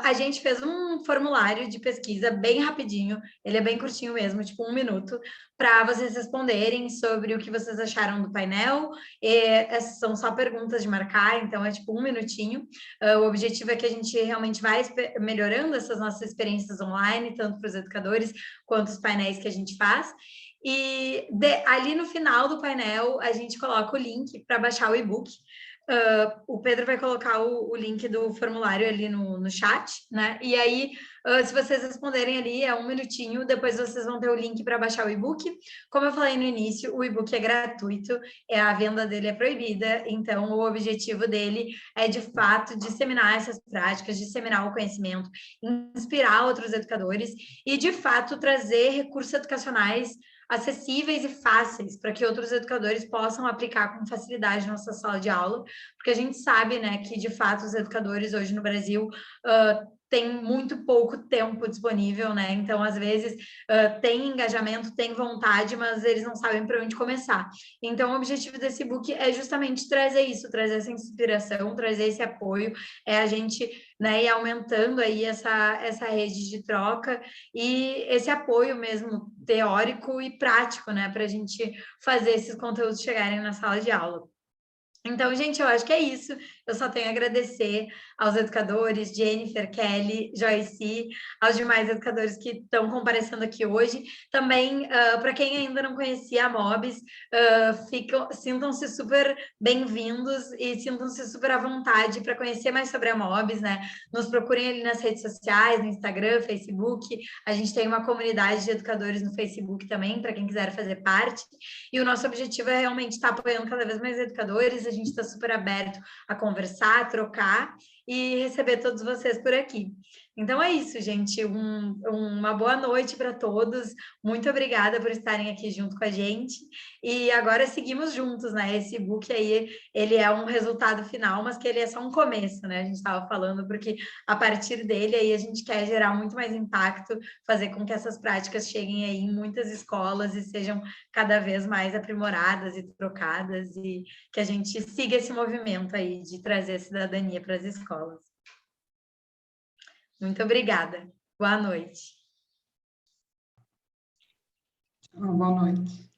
A gente fez um formulário de pesquisa bem rapidinho, ele é bem curtinho mesmo, tipo 1 minuto, para vocês responderem sobre o que vocês acharam do painel. Essas são só perguntas de marcar, então é tipo 1 minutinho. O objetivo é que a gente realmente vai melhorando essas nossas experiências online, tanto para os educadores quanto os painéis que a gente faz. E ali no final do painel, a gente coloca o link para baixar o e-book. O Pedro vai colocar o link do formulário ali no chat, né? E aí, se vocês responderem ali, é 1 minutinho, depois vocês vão ter o link para baixar o e-book. Como eu falei no início, o e-book é gratuito, a venda dele é proibida, então o objetivo dele é, de fato, disseminar essas práticas, disseminar o conhecimento, inspirar outros educadores e, de fato, trazer recursos educacionais acessíveis e fáceis para que outros educadores possam aplicar com facilidade na nossa sala de aula, porque a gente sabe, né, que de fato os educadores hoje no Brasil tem muito pouco tempo disponível, né? Então, às vezes, tem engajamento, tem vontade, mas eles não sabem para onde começar. Então, o objetivo desse book é justamente trazer isso, trazer essa inspiração, trazer esse apoio, a gente, né, ir aumentando aí essa rede de troca e esse apoio mesmo teórico e prático, né, para a gente fazer esses conteúdos chegarem na sala de aula. Então, gente, eu acho que é isso. Eu só tenho a agradecer aos educadores, Jennifer, Kelly, Joyce, aos demais educadores que estão comparecendo aqui hoje. Também, para quem ainda não conhecia a Mobs, sintam-se super bem-vindos e sintam-se super à vontade para conhecer mais sobre a Mobs, né? Nos procurem ali nas redes sociais, no Instagram, Facebook. A gente tem uma comunidade de educadores no Facebook também, para quem quiser fazer parte. E o nosso objetivo é realmente estar apoiando cada vez mais educadores. A gente está super aberto a conversar, a trocar. e receber todos vocês por aqui. Então é isso, gente. Uma boa noite para todos. Muito obrigada por estarem aqui junto com a gente. E agora seguimos juntos, né? Esse book aí, ele é um resultado final, mas que ele é só um começo, né? A gente estava falando, porque a partir dele aí a gente quer gerar muito mais impacto, fazer com que essas práticas cheguem aí em muitas escolas e sejam cada vez mais aprimoradas e trocadas, e que a gente siga esse movimento aí de trazer a cidadania para as escolas. Muito obrigada. Boa noite. Boa noite.